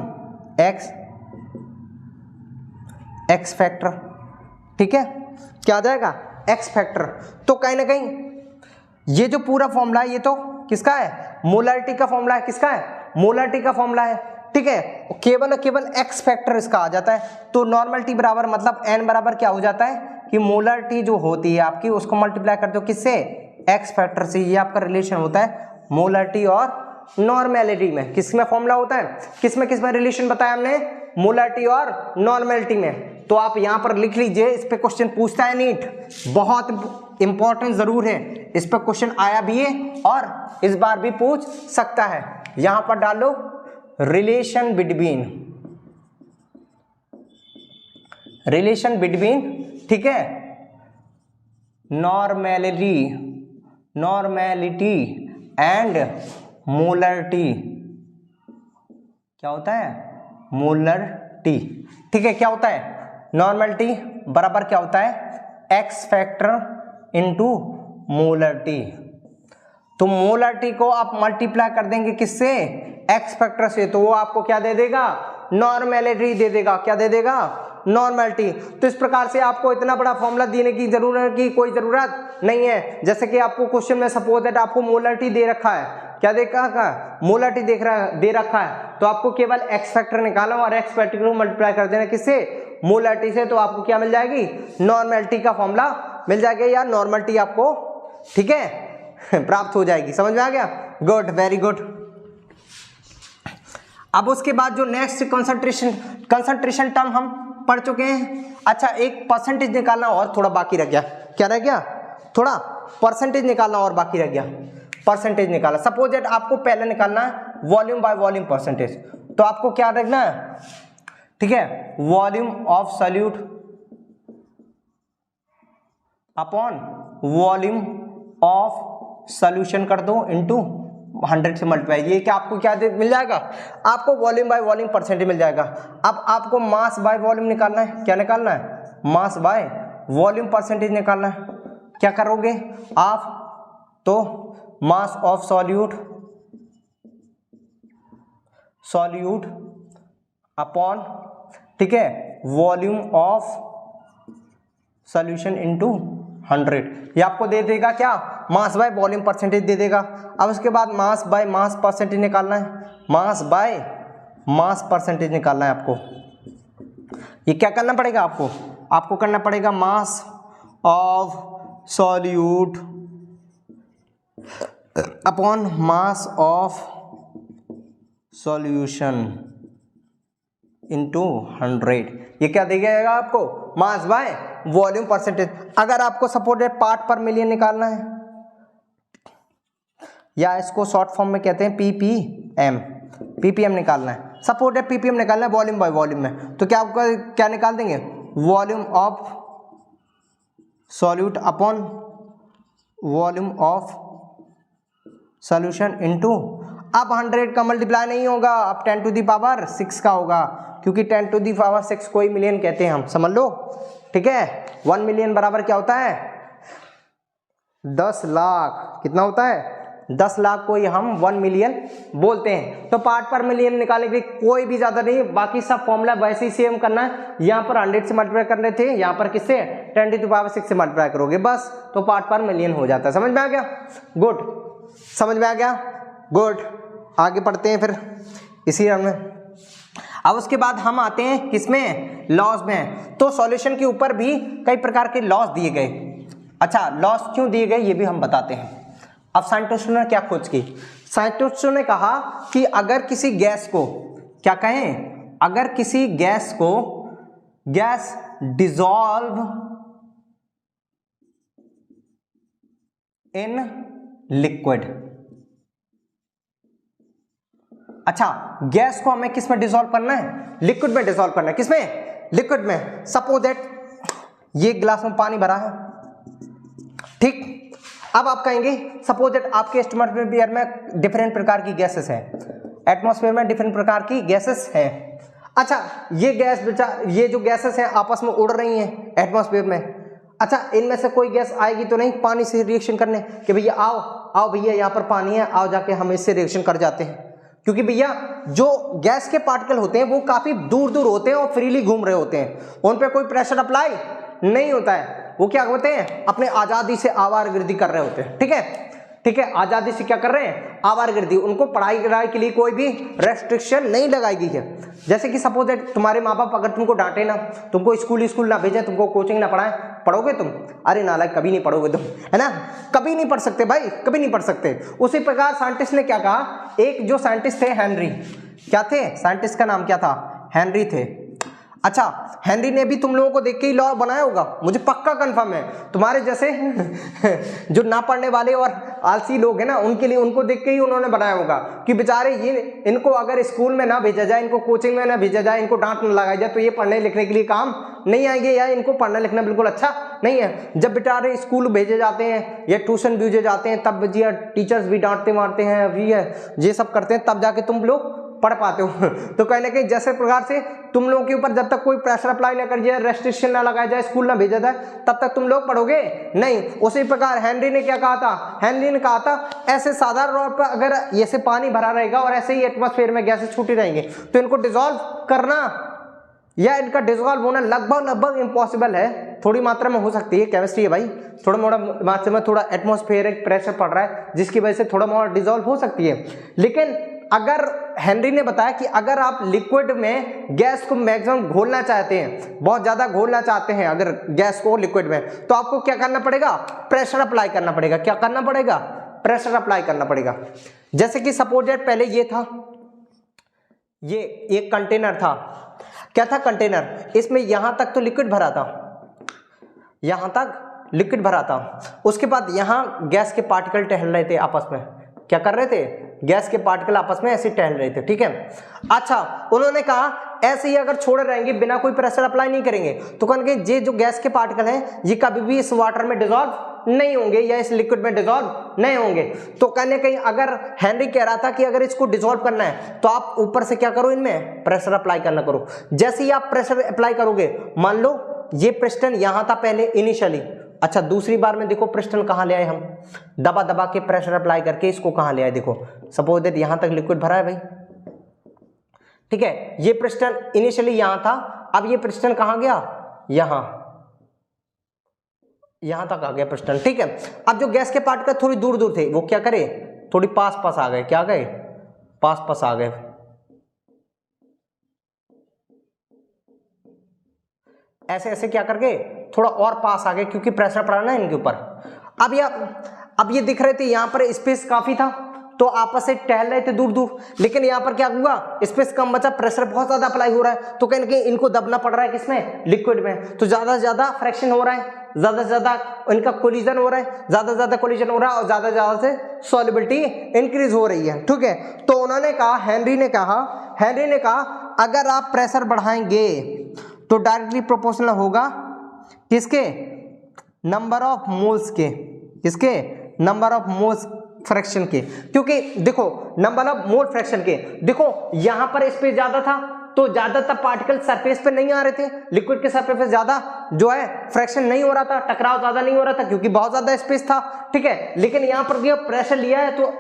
एक्स फैक्टर, ठीक है, क्या आ जाएगा, एक्स फैक्टर। तो कहीं ना कहीं ये जो पूरा फॉर्मूला है ये तो किसका है, मोलरिटी का फॉर्मूला है, किसका है, मोलरिटी का फॉर्मूला है, ठीक है। केवल एक्स फैक्टर इसका आ जाता है। तो नॉर्मेलिटी बराबर मतलब n बराबर क्या हो जाता है कि मोलरिटी जो होती है आपकी उसको मल्टीप्लाई करते हो किससे, एक्स फैक्टर से। ये आपका रिलेशन होता है मोलरिटी और नॉर्मेलिटी में। किसमें फॉर्मूला होता है, किसमें रिलेशन बताया हमने, मोलरिटी और नॉर्मेलिटी में। तो आप यहां पर लिख लीजिए, इस पे क्वेश्चन पूछता है नीट, बहुत इंपॉर्टेंट जरूर है, इस पर क्वेश्चन आया भी है और इस बार भी पूछ सकता है। यहां पर डालो रिलेशन बिटवीन, ठीक है, नॉर्मेलिटी एंड मोलरिटी। क्या होता है, मोलरिटी, ठीक है, क्या होता है, नॉर्मेलिटी बराबर क्या होता है, एक्स फैक्टर इनटू मोलरिटी। तो मोलरिटी को आप मल्टीप्लाई कर देंगे किससे, एक्स फैक्टर से, तो वो आपको क्या दे देगा, नॉर्मेलिटी दे देगा। क्या दे देगा, नॉर्मेलिटी। तो इस प्रकार से आपको इतना बड़ा फॉर्मूला देने की जरूरत की कोई जरूरत नहीं है। जैसे कि आपको क्वेश्चन में सपोज दैट आपको मोलरिटी दे रखा है, क्या देखा का मोलारिटी दे रखा है, तो आपको केवल एक्स फैक्टर निकालना और एक्स फैक्टर को मल्टीप्लाई कर देना किससे, मोलारिटी से, तो आपको क्या मिल जाएगी, नॉर्मलिटी का फॉर्मूला मिल जाएगा या नॉर्मलिटी आपको, ठीक है, प्राप्त हो जाएगी। समझ में आ गया, गुड, वेरी गुड। अब उसके बाद जो नेक्स्ट कंसंट्रेशन टर्म हम पढ़ चुके हैं। अच्छा, एक परसेंटेज निकालना और थोड़ा बाकी रह गया। क्या रह गया, थोड़ा परसेंटेज निकालना और बाकी रह गया। परसेंटेज निकाला, सपोज दैट आपको पहले निकालना है वॉल्यूम बाय वॉल्यूम परसेंटेज, तो आपको क्या रखना है, ठीक है, volume of solute upon volume of solution कर दो इनटू 100 से मल्टीप्लाई। ये क्या आपको क्या मिल जाएगा, आपको वॉल्यूम बाय वॉल्यूम परसेंटेज मिल जाएगा। अब आपको मास बाय वॉल्यूम निकालना है। क्या निकालना है, मास बाय वॉल्यूम परसेंटेज निकालना है। क्या करोगे आप, तो मास ऑफ सॉल्यूट अपॉन, ठीक है, वॉल्यूम ऑफ सॉल्यूशन इनटू 100, ये आपको दे देगा क्या, मास बाय वॉल्यूम परसेंटेज दे देगा। अब उसके बाद मास बाय मास परसेंटेज निकालना है, मास बाय मास परसेंटेज निकालना है आपको। ये क्या करना पड़ेगा आपको करना पड़ेगा mass of solute upon mass of solution into 100। ये क्या देगा आपको, मास बाय वॉल्यूम परसेंटेज। अगर आपको सपोर्टेड पार्ट पर मिलियन निकालना है, या इसको शॉर्ट फॉर्म में कहते हैं पीपीएम निकालना है, सपोर्टेड पीपीएम निकालना है वॉल्यूम बाय वॉल्यूम में, तो क्या आपका क्या निकाल देंगे, volume of solute upon volume of solution into, अब 100 का मल्टीप्लाई नहीं होगा, अब 10 टू द पावर 6 का होगा, क्योंकि 10 टू द पावर 6 को ही मिलियन कहते हैं हम, समझ लो, ठीक है। 1 मिलियन बराबर क्या होता है, 10 लाख। कितना होता है, 10 लाख को ही हम 1 मिलियन बोलते हैं। तो पार्ट पर मिलियन निकालने के लिए कोई भी ज्यादा नहीं, बाकी सब फॉर्मूला वैसे ही सेम करना है। यहाँ पर 100 से मल्टीप्लाई करने थे, यहाँ पर किससे, 10 टू द पावर 6 से मल्टीप्लाई करोगे बस, तो पार्ट पर मिलियन हो जाता है। समझ में आ गया, गुड, समझ में आ गया, गुड। आगे पढ़ते हैं फिर इसी में। अब उसके बाद हम आते हैं किसमें, लॉस में। तो सॉल्यूशन के ऊपर भी कई प्रकार के लॉस दिए गए। अच्छा, लॉस क्यों दिए गए ये भी हम बताते हैं। अब साइंटिस्टों ने क्या खोज की, साइंटिस्टों ने कहा कि अगर किसी गैस को, क्या कहें, अगर किसी गैस को गैस डिसॉल्व इन लिक्विड, अच्छा, गैस को हमें किस में डिसॉल्व करना है, लिक्विड में डिसॉल्व करना है। किसमें, लिक्विड में। सपोज दैट ये गिलास में पानी भरा है, ठीक। अब आप कहेंगे सपोज दैट आपके एटमॉस्फेयर में डिफरेंट प्रकार की गैसेस हैं, एटमॉस्फेयर में डिफरेंट प्रकार की गैसेस हैं। अच्छा, ये गैस ये जो गैसेस हैं आपस में उड़ रही हैं एटमॉस्फेयर में। अच्छा, इनमें से कोई गैस आएगी तो नहीं पानी से रिएक्शन करने, कि भैया आओ आओ भैया यहाँ पर पानी है, आओ जाके हम इससे रिएक्शन कर जाते हैं। क्योंकि भैया जो गैस के पार्टिकल होते हैं वो काफी दूर दूर होते हैं और फ्रीली घूम रहे होते हैं, उन पे कोई प्रेशर अप्लाई नहीं होता है। वो क्या होते हैं, अपने आजादी से आवारगर्दी कर रहे होते हैं, ठीक है, ठीक है, आजादी से क्या कर रहे हैं, आवारगर्दी। उनको पढ़ाई के लिए कोई भी रेस्ट्रिक्शन नहीं लगाई गई है। जैसे कि सपोज दैट तुम्हारे माँ बाप अगर तुमको डांटे ना, तुमको स्कूल ना भेजें, तुमको कोचिंग ना पढ़ाएं, पढ़ोगे तुम, अरे नालायक, कभी नहीं पढ़ोगे तुम, है ना, कभी नहीं पढ़ सकते भाई, कभी नहीं पढ़ सकते। उसी प्रकार साइंटिस्ट ने क्या कहा, एक जो साइंटिस्ट थे हेनरी, क्या थे, साइंटिस्ट का नाम क्या था, हेनरी थे। अच्छा, हेनरी ने भी तुम लोगों को देख के ही लॉ बनाया होगा, मुझे पक्का कंफर्म है। तुम्हारे जैसे जो ना पढ़ने वाले और आलसी लोग हैं ना, उनके लिए, उनको देख के ही उन्होंने बनाया होगा कि बेचारे ये, इनको अगर स्कूल में ना भेजा जाए, इनको कोचिंग में ना भेजा जाए, इनको डांट न लगाई जाए, तो ये पढ़ने लिखने के लिए काम नहीं आएंगे, या इनको पढ़ना लिखना बिल्कुल अच्छा नहीं है। जब बेचारे स्कूल भेजे जाते हैं या ट्यूशन भेजे जाते हैं, तब जी टीचर्स भी डांटते मारते हैं, अभी ये सब करते हैं, तब जाके तुम लोग पढ़ पाते हो। तो कहीं ना कहीं जैसे प्रकार से तुम लोगों के ऊपर जब तक कोई प्रेशर अप्लाई ना कर जाए, रेस्ट्रिक्शन ना लगाया जाए, स्कूल ना भेजा जाए, तब तक तुम लोग पढ़ोगे नहीं। उसी प्रकार हेनरी ने क्या कहा था, हेनरी ने कहा था ऐसे साधारण तौर पर अगर ऐसे पानी भरा रहेगा और ऐसे ही एटमॉस्फेयर में गैसेस छूटी रहेंगे, तो इनको डिसॉल्व करना या इनका डिसॉल्व होना लगभग इम्पॉसिबल है। थोड़ी मात्रा में हो सकती है, केमिस्ट्री है भाई, थोड़ा मोड़ा मात्रा में थोड़ा एटमॉस्फेरिक प्रेशर पड़ रहा है जिसकी वजह से थोड़ा मोड़ा डिजोल्व हो सकती है। लेकिन अगर हेनरी ने बताया कि अगर आप लिक्विड में गैस को मैक्सिमम घोलना चाहते हैं, बहुत ज्यादा घोलना चाहते हैं अगर गैस को लिक्विड में, तो आपको क्या करना पड़ेगा, प्रेशर अप्लाई करना पड़ेगा। क्या करना पड़ेगा, प्रेशर अप्लाई करना पड़ेगा। जैसे कि सपोज दैट पहले ये था, ये एक कंटेनर था, क्या था कंटेनर, इसमें यहां तक तो लिक्विड भरा था, यहां तक लिक्विड भरा था, उसके बाद यहां गैस के पार्टिकल टहल रहे थे आपस में, क्या कर रहे थे, गैस के पार्टिकल आपस में ऐसे टहल रहे थे, ठीक है। अच्छा, उन्होंने कहा ऐसे ही अगर छोड़े रहेंगे बिना कोई प्रेशर अप्लाई नहीं करेंगे तो कहेंगे ये जो गैस के पार्टिकल हैं ये कभी भी इस वाटर में डिसॉल्व नहीं होंगे या इस लिक्विड में डिसॉल्व नहीं होंगे। तो कहने कहीं अगर हेनरी कह रहा था कि अगर इसको डिसॉल्व करना है तो आप ऊपर से क्या करो, इनमें प्रेशर अप्लाई करना करो। जैसे ही आप प्रेशर अप्लाई करोगे, मान लो ये पिस्टन यहां था पहले इनिशियली, अच्छा दूसरी बार में देखो पिस्टन कहां ले आए हम, दबा दबा के प्रेशर अप्लाई करके इसको कहां ले आए, देखो सपोज दैट यहां तक लिक्विड भरा है भाई, ठीक है। ये पिस्टन इनिशियली यहां था, अब ये पिस्टन कहां गया, यहां तक आ गया पिस्टन, ठीक है। अब जो गैस के पार्टिकल थोड़ी दूर दूर थे वो क्या करे, थोड़ी पास पास आ गए, क्या गए, पास पास आ गए, ऐसे ऐसे क्या करके थोड़ा और पास आ गए क्योंकि प्रेशर पड़ा ना इनके ऊपर। अब ये दिख रहे थे यहां पर स्पेस काफी था तो आपस से टहल रहे थे दूर दूर, लेकिन यहां पर क्या हुआ, स्पेस कम बचा, प्रेशर बहुत ज्यादा अप्लाई हो रहा है, तो कहीं ना कहीं इनको दबना पड़ रहा है किसमें, लिक्विड में, तो ज्यादा से ज्यादा फ्रैक्शन हो रहा है, ज्यादा से ज्यादा इनका कोलिजन हो रहा है, ज्यादा से ज्यादा कोलिजन हो रहा है और ज्यादा से ज्यादा से सॉल्युबिलिटी इंक्रीज हो रही है, ठीक है। तो उन्होंने कहा, हेनरी ने कहा अगर आप प्रेशर बढ़ाएंगे तो डायरेक्टली प्रोपोर्शनल होगा किसके, नंबर ऑफ मोल्स के, किसके, नंबर ऑफ मोल्स फ्रैक्शन के, क्योंकि देखो नंबर ऑफ मोल फ्रैक्शन के, देखो यहां पर स्पेस ज्यादा था तो ज्यादातर पार्टिकल सरफेस पे नहीं आ रहे थे, लिक्विड के सरफेस पे ज्यादा जो है फ्रैक्शन नहीं हो रहा था, टकराव ज्यादा नहीं हो रहा था क्योंकि बहुत ज्यादा स्पेस था, ठीक है। लेकिन यहां पर भी प्रेशर लिया है तो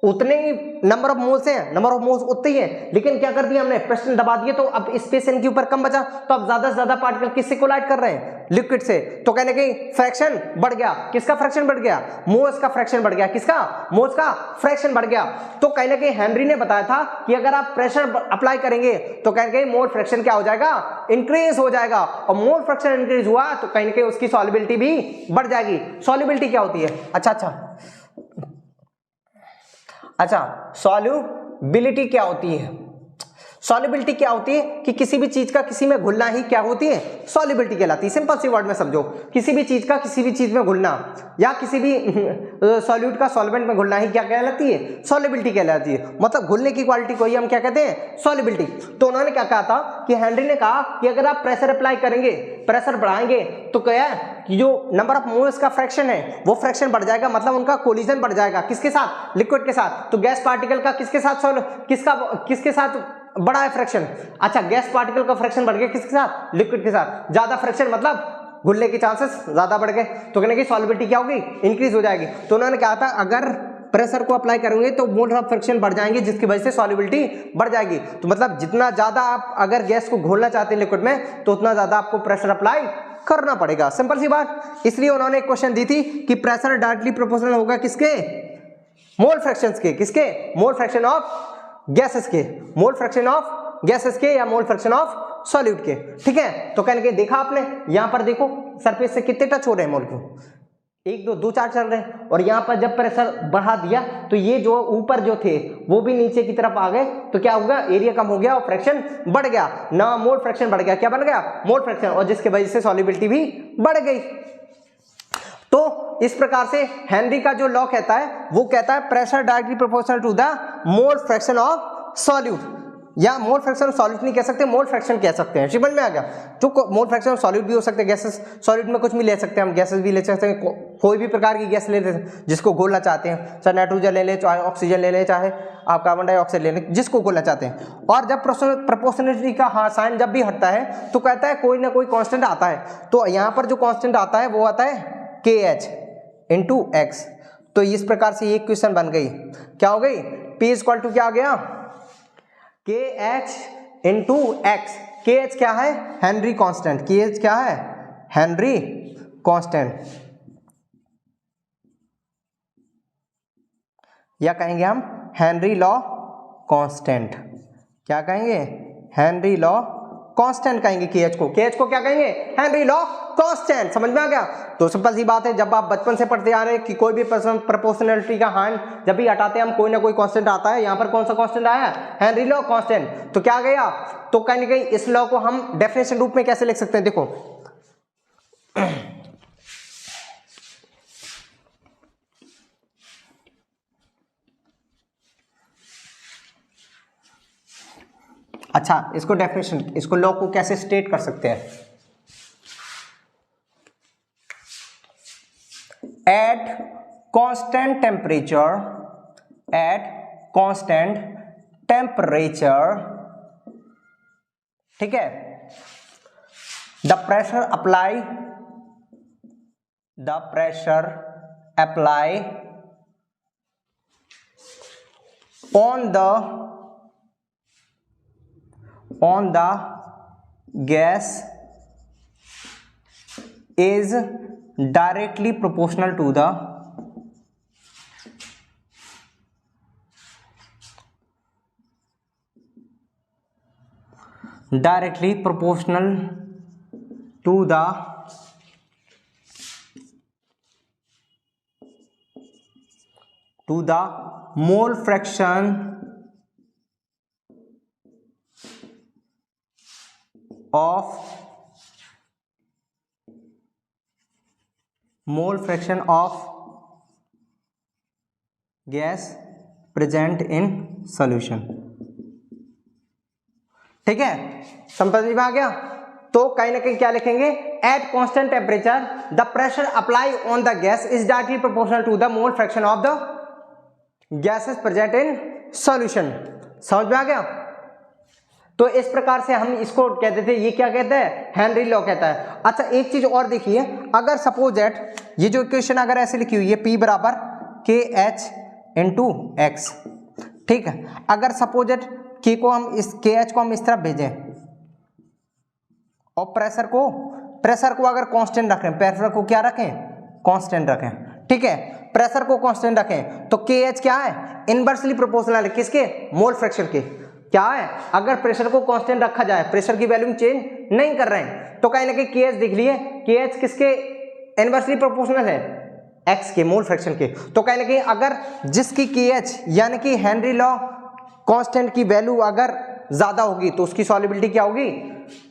उतने ही नंबर ऑफ मोल्स हैं, नंबर ऑफ मोल्स उतने ही हैं, लेकिन क्या कर दिया हमने, पिस्टन दबा दिए तो अब स्पेस इनके ऊपर कम बचा, तो अब ज्यादा से ज्यादा पार्टिकल किससे कोलाइड कर रहे हैं, लिक्विड से, तो कहने की फ्रैक्शन बढ़ गया, किसका फ्रैक्शन बढ़ गया, मोल्स का फ्रैक्शन बढ़ गया, किसका, मोल्स का फ्रैक्शन बढ़ गया। तो कहने के हेनरी ने बताया था कि अगर आप प्रेशर अप्लाई करेंगे तो कहने के मोल फ्रैक्शन क्या हो जाएगा, इंक्रीज हो जाएगा, और मोल फ्रैक्शन इंक्रीज हुआ तो कहीं ना कहीं उसकी सॉल्युबिलिटी भी बढ़ जाएगी। सॉल्युबिलिटी क्या होती है, अच्छा सॉल्युबिलिटी क्या होती है, सॉल्युबिलिटी क्या होती है कि किसी भी चीज का किसी में घुलना ही क्या होती है, सॉल्युबिलिटी कहलाती है। सिंपल सी वर्ड में समझो, किसी भी चीज का किसी भी चीज में घुलना या किसी भी सॉल्यूट का सॉल्वेंट में घुलना ही क्या कहलाती है, सॉल्युबिलिटी कहलाती है। मतलब घुलने की क्वालिटी को ही हम क्या कहते हैं, सॉल्युबिलिटी। तो उन्होंने क्या कहा था कि हेनरी ने कहा कि अगर आप प्रेशर अप्लाई करेंगे, प्रेशर बढ़ाएंगे तो क्या है कि जो नंबर ऑफ मोल्स का फ्रैक्शन है वो फ्रैक्शन बढ़ जाएगा, मतलब उनका कोलिजन बढ़ जाएगा, किसके साथ, लिक्विड के साथ। तो गैस पार्टिकल का किसके साथ बड़ा है फ्रैक्शन, अच्छा गैस पार्टिकल का फ्रैक्शन बढ़ गया किसके साथ, लिक्विड के साथ, ज्यादा फ्रैक्शन मतलब घुलने के चांसेस ज्यादा बढ़ गए, तो कहने की सॉल्युबिलिटी क्या होगी, इंक्रीज हो जाएगी। तो उन्होंने कहा था अगर प्रेशर को अप्लाई करेंगे तो मोल ऑफ फ्रैक्शन बढ़ जाएंगे जिसकी वजह से सॉल्युबिलिटी बढ़ जाएगी। तो मतलब जितना ज्यादा आप अगर गैस को घोलना चाहते हैं लिक्विड में तो उतना ज्यादा आपको प्रेशर अप्लाई करना पड़ेगा, सिंपल सी बात। इसलिए उन्होंने एक क्वेश्चन दी थी कि प्रेशर डायरेक्टली प्रोपोर्शनल होगा किसके, मोल फ्रैक्शंस के, किसके, मोल फ्रैक्शन ऑफ गैसेस के, मोल फ्रैक्शन ऑफ गैसेस के या मोल फ्रैक्शन ऑफ सॉल्यूट के, ठीक है। तो कहने के देखा आपने, यहां पर देखो सरफेस से कितने टच हो रहे हैं मॉलिक्यूल, 1 2 2 4 चल रहे हैं, और यहां पर जब प्रेशर बढ़ा दिया तो ये जो ऊपर जो थे वो भी नीचे की तरफ आ गए, तो क्या होगा, एरिया कम हो गया और फ्रैक्शन बढ़ गया ना, मोल फ्रैक्शन बढ़ गया, क्या बन गया, मोल फ्रैक्शन, और जिसके वजह से सॉल्युबिलिटी भी बढ़ गई। तो इस प्रकार से हेनरी का जो लॉ कहता है वो कहता है pressure directly proportional to the mole fraction of solute, या मोल फ्रैक्शन ऑफ सॉल्यूट नहीं कह सकते, मोल फ्रैक्शन कह सकते हैं, समझ में आ गया। तो मोल फ्रैक्शन ऑफ सॉल्यूट भी हो सकते हैं, गैसेस सॉल्यूट में कुछ भी ले सकते हैं हम, गैसेस भी ले सकते हैं, कोई भी प्रकार की गैस ले लेते जिसको घोलना चाहते हैं, चाहे नाइट्रोजन ले ले, चाहे ऑक्सीजन ले ले, चाहे आप कार्बन डाइऑक्साइड ले लें, जिसको घोलना चाहते हैं। और जब प्रोपोर्शनलिटी का साइन जब भी हटता है तो कहता है कोई ना कोई कांस्टेंट आता है, तो यहाँ पर जो कांस्टेंट आता है वो आता है KH × X। तो इस प्रकार से ये इक्वेशन बन गई, क्या हो गई, P = क्या आ गया, KH × X। KH क्या है, हेनरी कांस्टेंट, KH क्या है, हेनरी कांस्टेंट, या कहेंगे हम हेनरी लॉ कांस्टेंट। क्या कहेंगे? हेनरी लॉ कांस्टेंट कहेंगे केएच को। केएच को क्या कहेंगे? Henry law constant. समझ में आ गया? तो सिंपल सी बात है, जब आप बचपन से पढ़ते आ रहे हैं कि कोई भी प्रोपोर्शनलिटी का हैंड जब भी हटाते हैं हम, कोई ना कोई कांस्टेंट आता है। यहाँ पर कौन सा कांस्टेंट आया? Henry law constant. तो क्या गया? तो कहीं ना कहीं इस लॉ को हम डेफिनेशन रूप में कैसे लिख सकते हैं? देखो अच्छा, इसको डेफिनेशन, इसको लॉ को कैसे स्टेट कर सकते हैं? Eight constant temperature, eight constant temperature, ठीक है, the pressure apply, the pressure apply on the gas is directly proportional to the mole fraction of gas present in solution। ठीक है, समझ में आ गया? तो कहीं ना कहीं क्या लिखेंगे? At constant temperature the pressure apply on the gas is directly proportional to the mole fraction of the gases present in solution. समझ में आ गया? तो इस प्रकार से हम इसको कहते थे, ये क्या कहते हैं? हेनरी लॉ कहता है। अच्छा, एक चीज और देखिए, अगर सपोज दैट ये जो इक्वेशन अगर ऐसे लिखी हुई है, P बराबर के एच इंटू एक्स, ठीक है, अगर सपोज दैट के को हम इस के एच को हम इस तरफ भेजें और प्रेशर को अगर कांस्टेंट रखें, प्रेशर को क्या रखें? कांस्टेंट रखें, ठीक है, प्रेशर को कांस्टेंट रखें, तो के एच क्या है? इनवर्सली प्रोपोर्शनल है किसके? मोल फ्रैक्शन के। क्या है? अगर प्रेशर को कांस्टेंट रखा जाए, प्रेशर की वैल्यू चेंज नहीं कर रहे हैं, तो कहीं ना कहीं के एच देख लिए, के एच किसके इनवर्सली प्रोपोर्शनल है? एक्स के, मोल फ्रैक्शन के। तो कहीं ना कहीं अगर जिसकी के एच यानी कि हेनरी लॉ कांस्टेंट की वैल्यू अगर ज्यादा होगी तो उसकी सॉल्युबिलिटी क्या होगी?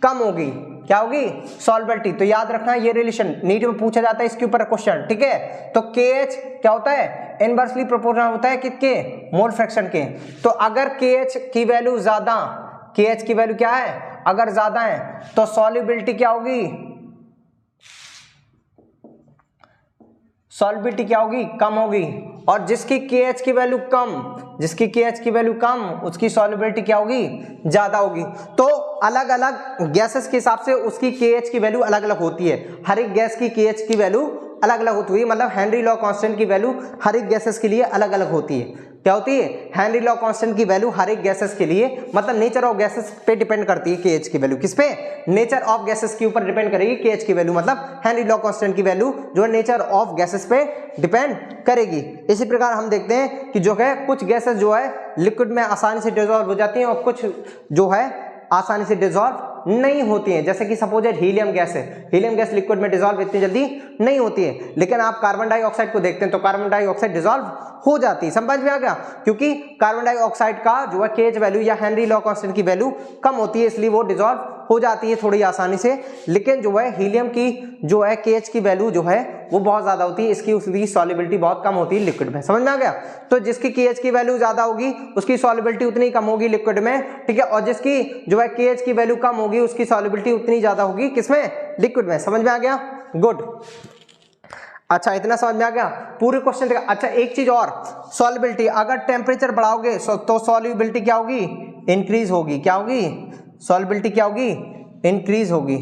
कम होगी। क्या होगी? सॉल्युबिलिटी। तो याद रखना ये रिलेशन नीट में पूछा जाता है, इसके ऊपर क्वेश्चन, ठीक है। तो के एच क्या होता है? इनवर्सली प्रोपोर्शनल होता है किसके? मोल फ्रैक्शन के। तो अगर के एच की वैल्यू ज्यादा, के एच की वैल्यू क्या है? अगर ज्यादा है तो सॉल्युबिलिटी क्या होगी? सॉल्युबिलिटी क्या होगी? कम होगी। और जिसकी KH की वैल्यू कम, जिसकी KH की वैल्यू कम, उसकी सॉल्युबिलिटी क्या होगी? ज्यादा होगी। तो अलग अलग गैसेस के हिसाब से उसकी KH की वैल्यू अलग अलग होती है। हर एक गैस की KH की वैल्यू अलग अलग होती है, मतलब हेनरी लॉ कांस्टेंट की वैल्यू हर एक गैसेस के लिए अलग अलग होती है। क्या होती है? हेनरी लॉ कांस्टेंट की वैल्यू हर एक गैसेस के लिए, मतलब नेचर ऑफ गैसेस पे डिपेंड करती है KH की वैल्यू। किस पे? नेचर ऑफ गैसेस के ऊपर डिपेंड करेगी KH की वैल्यू, मतलब हेनरी लॉ कांस्टेंट की वैल्यू जो है नेचर ऑफ गैसेस पे डिपेंड करेगी। इसी प्रकार हम देखते हैं कि जो है कुछ गैसेस जो है लिक्विड में आसानी से डिसॉल्व हो जाती हैं और कुछ जो है आसानी से डिसॉल्व नहीं होती हैं। जैसे कि सपोज हीलियम गैस है, हीलियम गैस लिक्विड में डिसॉल्व इतनी जल्दी नहीं होती है, लेकिन आप कार्बन डाइऑक्साइड को देखते हैं तो कार्बन डाइऑक्साइड डिसॉल्व हो जाती है। समझ में आ गया? क्योंकि कार्बन डाइऑक्साइड का जो है केएच वैल्यू या हेनरी लॉ कांस्टेंट की वैल्यू कम होती है, इसलिए वो डिसॉल्व हो जाती है थोड़ी आसानी से। लेकिन जो है हीलियम की जो है केएच की वैल्यू जो है वो बहुत ज्यादा होती है, इसकी उसकी सॉल्युबिलिटी बहुत कम होती है लिक्विड में। समझ में आ गया? तो जिसकी केएच की वैल्यू ज्यादा होगी उसकी सॉल्युबिलिटी उतनी कम होगी लिक्विड में, ठीक है, और जिसकी जो है केएच की वैल्यू कम होगी उसकी सॉल्युबिलिटी उतनी ज्यादा होगी किसमें? लिक्विड में। समझ में आ गया? गुड। अच्छा, इतना समझ में आ गया पूरे क्वेश्चन का। अच्छा, एक चीज और, सॉल्युबिलिटी अगर टेम्परेचर बढ़ाओगे तो सॉल्युबिलिटी क्या होगी? इंक्रीज होगी। क्या होगी? सॉल्युबिलिटी क्या होगी? इंक्रीज होगी।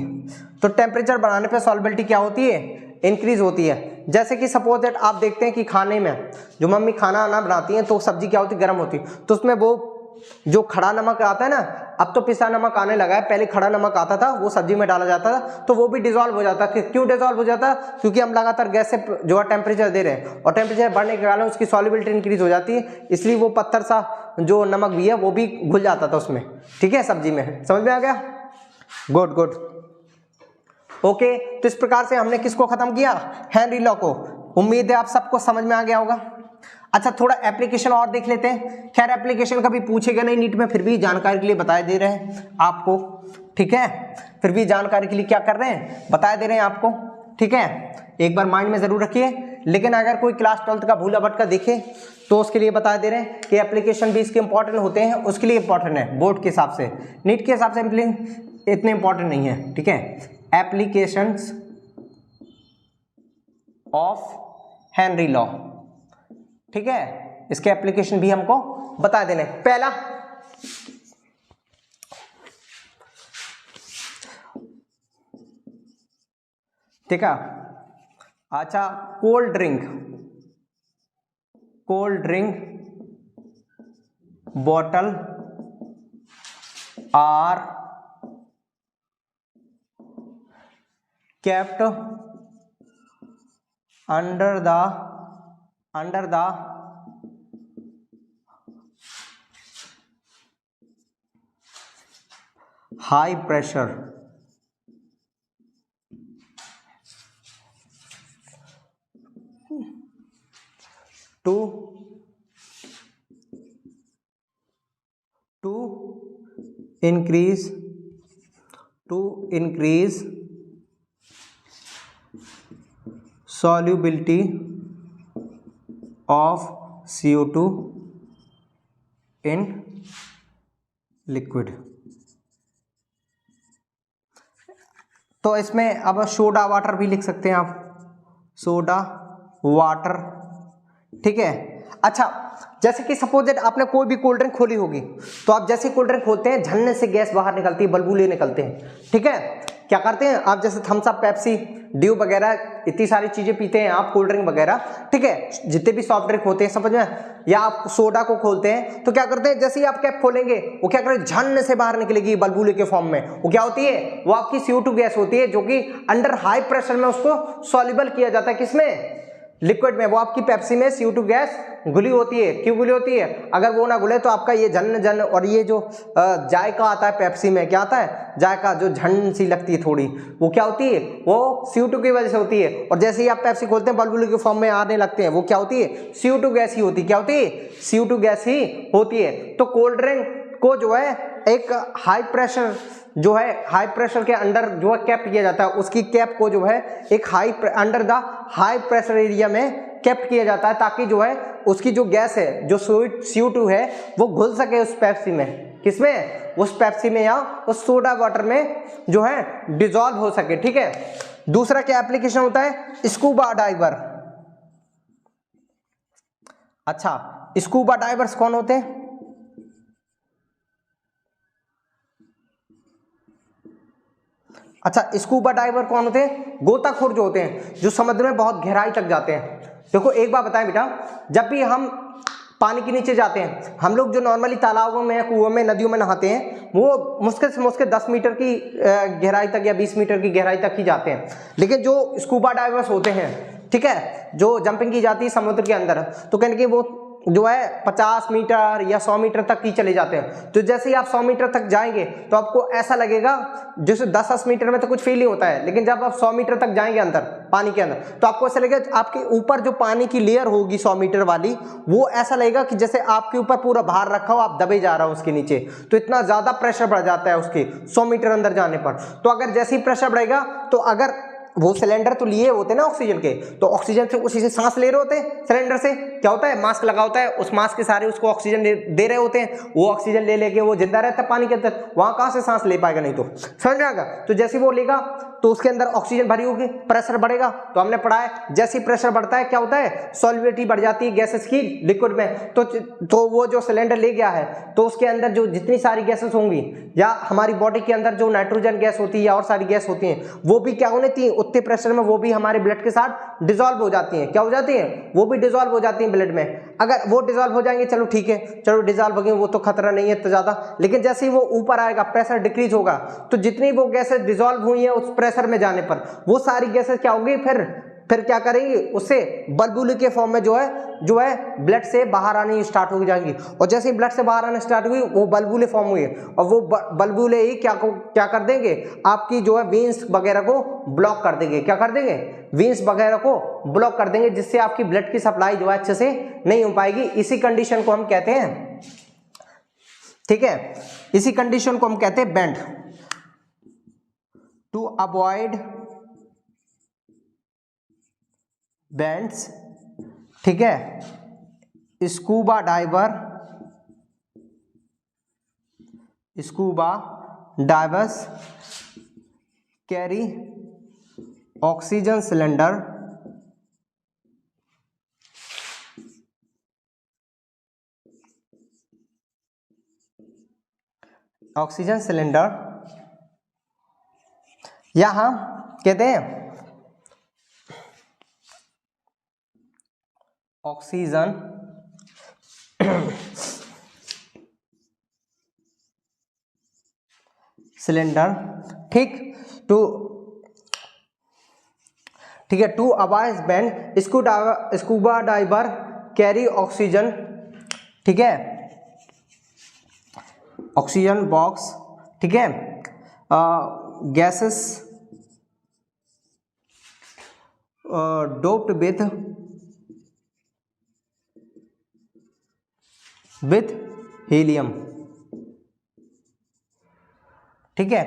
तो टेम्परेचर बढ़ाने पे सॉल्युबिलिटी क्या होती है? इंक्रीज होती है। जैसे कि सपोज दैट आप देखते हैं कि खाने में जो मम्मी खाना ना बनाती हैं तो सब्जी क्या होती है? गर्म होती है, तो उसमें वो जो खड़ा नमक आता है ना, अब तो पिसा नमक आने लगा है, पहले खड़ा नमक आता था, वो सब्जी में डाला जाता था, तो वो भी डिजोल्व हो जाता है। क्यों डिजोल्व हो जाता है? क्योंकि हम लगातार गैस से जो है टेम्परेचर दे रहे हैं, और टेम्परेचर बढ़ने के कारण उसकी सॉल्युबिलिटी इंक्रीज हो जाती है, इसलिए वो पत्थर सा जो नमक भी है वो भी घुल जाता था उसमें, ठीक है, सब्जी में। समझ में आ गया? Good good, okay. तो इस प्रकार से हमने किसको खत्म किया? हेनरी लॉ को। उम्मीद है आप सबको समझ में आ गया होगा। अच्छा, थोड़ा एप्लीकेशन और देख लेते हैं। खैर एप्लीकेशन कभी पूछेगा नहीं नीट में, फिर भी जानकारी के लिए बताए दे रहे हैं आपको, ठीक है, फिर भी जानकारी के लिए क्या कर रहे हैं, बताए दे रहे हैं आपको, ठीक है, एक बार माइंड में जरूर रखिए। लेकिन अगर कोई क्लास 12th का भूला भटका देखे तो उसके लिए बता दे रहे हैं कि एप्लीकेशन भी इसके इंपॉर्टेंट होते हैं, उसके लिए इंपॉर्टेंट है बोर्ड के हिसाब से, नीट के हिसाब से इतने इंपॉर्टेंट नहीं है, ठीक है। एप्लीकेशंस ऑफ हेनरी लॉ, ठीक है, इसके एप्लीकेशन भी हमको बता देने। पहला, ठीक है, अच्छा, cold drink bottle are kept under the high pressure to increase solubility of CO2 in liquid। तो इसमें अब सोडा वाटर भी लिख सकते हैं आप, सोडा वाटर, ठीक है। अच्छा, जैसे कि सपोज आपने कोई भी कोल्ड ड्रिंक खोली होगी, तो आप जैसे कोल्ड ड्रिंक खोलते हैं झन्ने से गैस बाहर निकलती है, बुलबुले निकलते हैं, ठीक है। क्या करते हैं आप, जैसे थम्स अप, पेप्सी, ड्यू वगैरह, इतनी सारी चीजें पीते हैं आप, कोल्ड ड्रिंक वगैरह, ठीक है, जितने भी सॉफ्ट ड्रिंक होते हैं, समझ में, या आप सोडा को खोलते हैं तो क्या करते हैं, जैसे ही आप कैप खोलेंगे वो क्या करें, झन्न से बाहर निकलेगी बलबुले के फॉर्म में। वो क्या होती है, वो आपकी CO2 गैस होती है, जो कि अंडर हाई प्रेशर में उसको सॉल्युबल किया जाता है, किसमें, लिक्विड में। वो आपकी पेप्सी में CO2 गैस घुली होती है। क्यों घुली होती है? अगर वो ना घुले तो आपका ये झन्न और ये जो जायका आता है पेप्सी में, क्या आता है, जायका, जो झन्न सी लगती है थोड़ी, वो क्या होती है, वो CO2 की वजह से होती है। और जैसे ही आप पेप्सी खोलते हैं बलबुले के फॉर्म में आने लगते हैं, वो क्या होती है, CO2 गैस ही होती है। क्या होती है, CO2 गैस ही होती है। तो कोल्ड ड्रिंक को जो है एक हाई प्रेशर, जो है हाई प्रेशर के अंडर जो है कैप्ट किया जाता है, उसकी कैप को जो है एक under the high pressure area में कैप्ट किया जाता है, ताकि जो है उसकी जो गैस है, जो CO2 है, वो घुल सके उस पेप्सी में, किसमें, उस पेप्सी में या उस सोडा वाटर में जो है डिजॉल्व हो सके, ठीक है। दूसरा क्या एप्लीकेशन होता है, स्कूबा डाइवर। अच्छा, स्कूबा डाइवर्स कौन होते हैं, अच्छा, स्कूबा डाइवर कौन होते हैं, गोताखोर जो होते हैं, जो समुद्र में बहुत गहराई तक जाते हैं। देखो एक बात बताएं बेटा, जब भी हम पानी के नीचे जाते हैं, हम लोग जो नॉर्मली तालाबों में, कुओं में, नदियों में नहाते हैं, वो मुश्किल से मुश्किल 10 मीटर की गहराई तक या 20 मीटर की गहराई तक ही जाते हैं। लेकिन जो स्कूबा डाइवर्स होते हैं, ठीक है, जो जंपिंग की जाती है समुद्र के अंदर, तो कहने की वो जो है 50 मीटर या 100 मीटर तक ही चले जाते हैं। तो जैसे ही आप 100 मीटर तक जाएंगे तो आपको ऐसा लगेगा, जैसे 10 मीटर में तो कुछ फील नहीं होता है, लेकिन जब आप 100 मीटर तक जाएंगे अंदर पानी के अंदर, तो आपको ऐसा लगेगा आपके ऊपर जो पानी की लेयर होगी 100 मीटर वाली, वो ऐसा लगेगा कि जैसे आपके ऊपर पूरा भार रखा हो, आप दबे जा रहा हो उसके नीचे। तो इतना ज्यादा प्रेशर बढ़ जाता है उसके 100 मीटर अंदर जाने पर। तो अगर जैसे ही प्रेशर बढ़ेगा, तो अगर वो सिलेंडर तो लिए होते हैं ना ऑक्सीजन के, तो ऑक्सीजन से उसी से सांस ले रहे होते हैं सिलेंडर से, क्या होता है, मास्क लगा होता है, उस मास्क के सारे उसको ऑक्सीजन दे रहे होते हैं, वो ऑक्सीजन ले लेके वो जिंदा रहता है पानी के अंदर, वहां कहां से सांस ले पाएगा, नहीं तो समझ में आएगा। तो जैसे वो लेगा तो उसके अंदर ऑक्सीजन भरी होगी, प्रेशर बढ़ेगा, तो हमने पढ़ा है जैसे ही प्रेशर बढ़ता है क्या होता है, सॉल्युबिलिटी बढ़ जाती है गैसेस की लिक्विड में। तो वो जो सिलेंडर ले गया है, तो उसके अंदर जो जितनी सारी गैसेस होंगी, या हमारी बॉडी के अंदर जो नाइट्रोजन गैस होती है या और सारी गैस होती हैं, वो भी क्या होती है, उतने प्रेशर में वो भी हमारे ब्लड के साथ डिसॉल्व हो जाती हैं। क्या हो जाती हैं, वो भी डिसॉल्व हो जाती हैं ब्लड में। अगर वो डिजॉल्व हो जाएंगे चलो ठीक है, चलो डिजॉल्व हो गए वो तो खतरा नहीं है तो ज़्यादा, लेकिन जैसे ही वो ऊपर आएगा प्रेशर डिक्रीज होगा तो जितनी वो गैसेज डिजॉल्व हुई है उस प्रेशर में जाने पर वो सारी गैसेज क्या होगी, फिर क्या करेंगी, उससे बलबुले के फॉर्म में जो है ब्लड से बाहर आनी स्टार्ट हो जाएंगी। और जैसे ही ब्लड से बाहर आने स्टार्ट हुई वो बलबुले फॉर्म हुए और वो बलबुले ही क्या कर देंगे, आपकी जो है वेन्स वगैरह को ब्लॉक कर देंगे। क्या कर देंगे, वेन्स वगैरह को ब्लॉक कर देंगे, जिससे आपकी ब्लड की सप्लाई जो है अच्छे से नहीं हो पाएगी। इसी कंडीशन को हम कहते हैं, ठीक है, इसी कंडीशन को हम कहते हैं बेंड। टू अवॉइड बेंड्स, ठीक है, scuba divers carry oxygen cylinder या हम कहते हैं ऑक्सीजन सिलेंडर, ठीक है, to avoid bend scuba diver carry oxygen, ठीक है, ऑक्सीजन बॉक्स, ठीक है, गैसेस डोप्ड विथ हीलियम, ठीक है।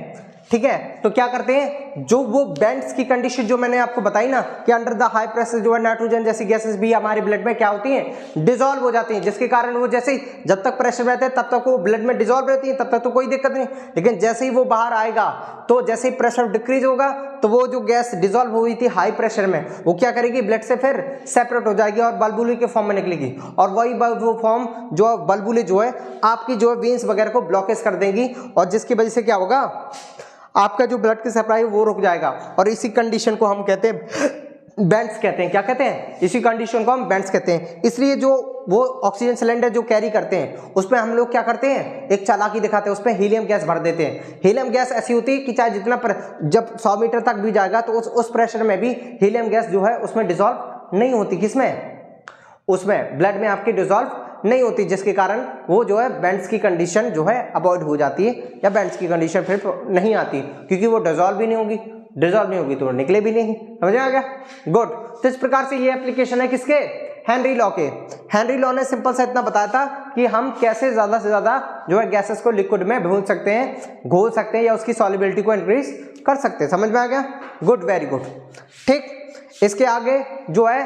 तो क्या करते हैं, जो वो बेंड्स की कंडीशन जो मैंने आपको बताई ना कि अंडर द हाई प्रेशर जो है नाइट्रोजन जैसी गैसेस भी हमारे ब्लड में क्या होती हैं, डिसॉल्व हो जाती हैं, जिसके कारण वो जैसे ही जब तक प्रेशर रहता है तब तक वो ब्लड में डिसॉल्व रहती है, तब तक तो कोई दिक्कत नहीं, लेकिन जैसे ही वो बाहर आएगा तो जैसे ही प्रेशर डिक्रीज होगा तो वो जो गैस डिसॉल्व हुई थी हाई प्रेशर में वो क्या करेगी, ब्लड से फिर सेपरेट हो जाएगी और बलबुले के फॉर्म में निकलेगी। और वही वो फॉर्म जो बलबुले जो है आपकी जो है वेन्स वगैरह को ब्लॉकेज कर देंगी और जिसकी वजह से क्या होगा, आपका जो ब्लड की सप्लाई वो रुक जाएगा। और इसी कंडीशन को हम कहते हैं बेंड्स कहते हैं। क्या कहते हैं, इसी कंडीशन को हम बेंड्स कहते हैं। इसलिए जो वो ऑक्सीजन सिलेंडर जो कैरी करते हैं उसमें हम लोग क्या करते हैं, एक चालाकी दिखाते हैं, उसमें हीलियम गैस भर देते हैं। हीलियम गैस ऐसी होती है कि चाहे जितना जब 100 मीटर तक भी जाएगा तो उस प्रेशर में भी हीलियम गैस जो है उसमें डिसॉल्व नहीं होती। किसमें, उसमें ब्लड में आपकी डिसॉल्व नहीं होती, जिसके कारण वो जो है बेंड्स की कंडीशन जो है अवॉइड हो जाती है या बेंड्स की कंडीशन फिर नहीं आती, क्योंकि वो डिसॉल्व भी नहीं होगी, डिसॉल्व नहीं होगी तो वो निकले भी नहीं। समझ में आ गया, गुड। तो इस प्रकार से ये एप्लीकेशन है किसके, हेनरी लॉ के। हेनरी लॉ ने सिंपल सा इतना बताया था कि हम कैसे ज्यादा से ज्यादा जो है गैसेस को लिक्विड में घोल सकते हैं या उसकी सॉल्युबिलिटी को इंक्रीज कर सकते हैं। समझ में आ गया, गुड, वेरी गुड। ठीक, इसके आगे जो है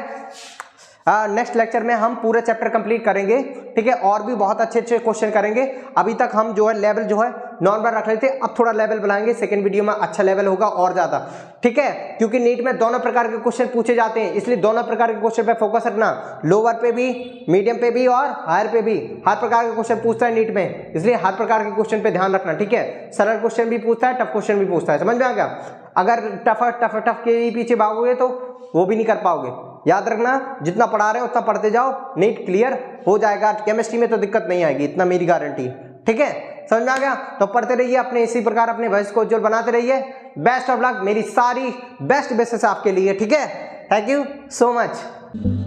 नेक्स्ट लेक्चर में हम पूरे चैप्टर कंप्लीट करेंगे, ठीक है, और भी बहुत अच्छे अच्छे क्वेश्चन करेंगे। अभी तक हम जो है लेवल जो है नॉर्मल रख रहे थे, अब थोड़ा लेवल बनाएंगे, सेकंड वीडियो में अच्छा लेवल होगा और ज्यादा, ठीक है, क्योंकि नीट में दोनों प्रकार के क्वेश्चन पूछे जाते हैं, इसलिए दोनों प्रकार के क्वेश्चन पे फोकस रखना, लोअर पे भी, मीडियम पे भी और हायर पे भी, हर प्रकार के क्वेश्चन पूछता है नीट में, इसलिए हर प्रकार के क्वेश्चन पे ध्यान रखना, ठीक है। सरल क्वेश्चन भी पूछता है, टफ क्वेश्चन भी पूछता है, समझ में आ गया। अगर टफ के पीछे भागोगे तो वो भी नहीं कर पाओगे। याद रखना, जितना पढ़ा रहे हो उतना पढ़ते जाओ, नीट क्लियर हो जाएगा। केमिस्ट्री में तो दिक्कत नहीं आएगी, इतना मेरी गारंटी, ठीक है। समझ में आ गया, तो पढ़ते रहिए, अपने इसी प्रकार अपने भविष्य को उज्जवल बनाते रहिए। बेस्ट ऑफ लक, मेरी सारी बेस्ट विशेस आपके लिए, ठीक है। Thank you so much.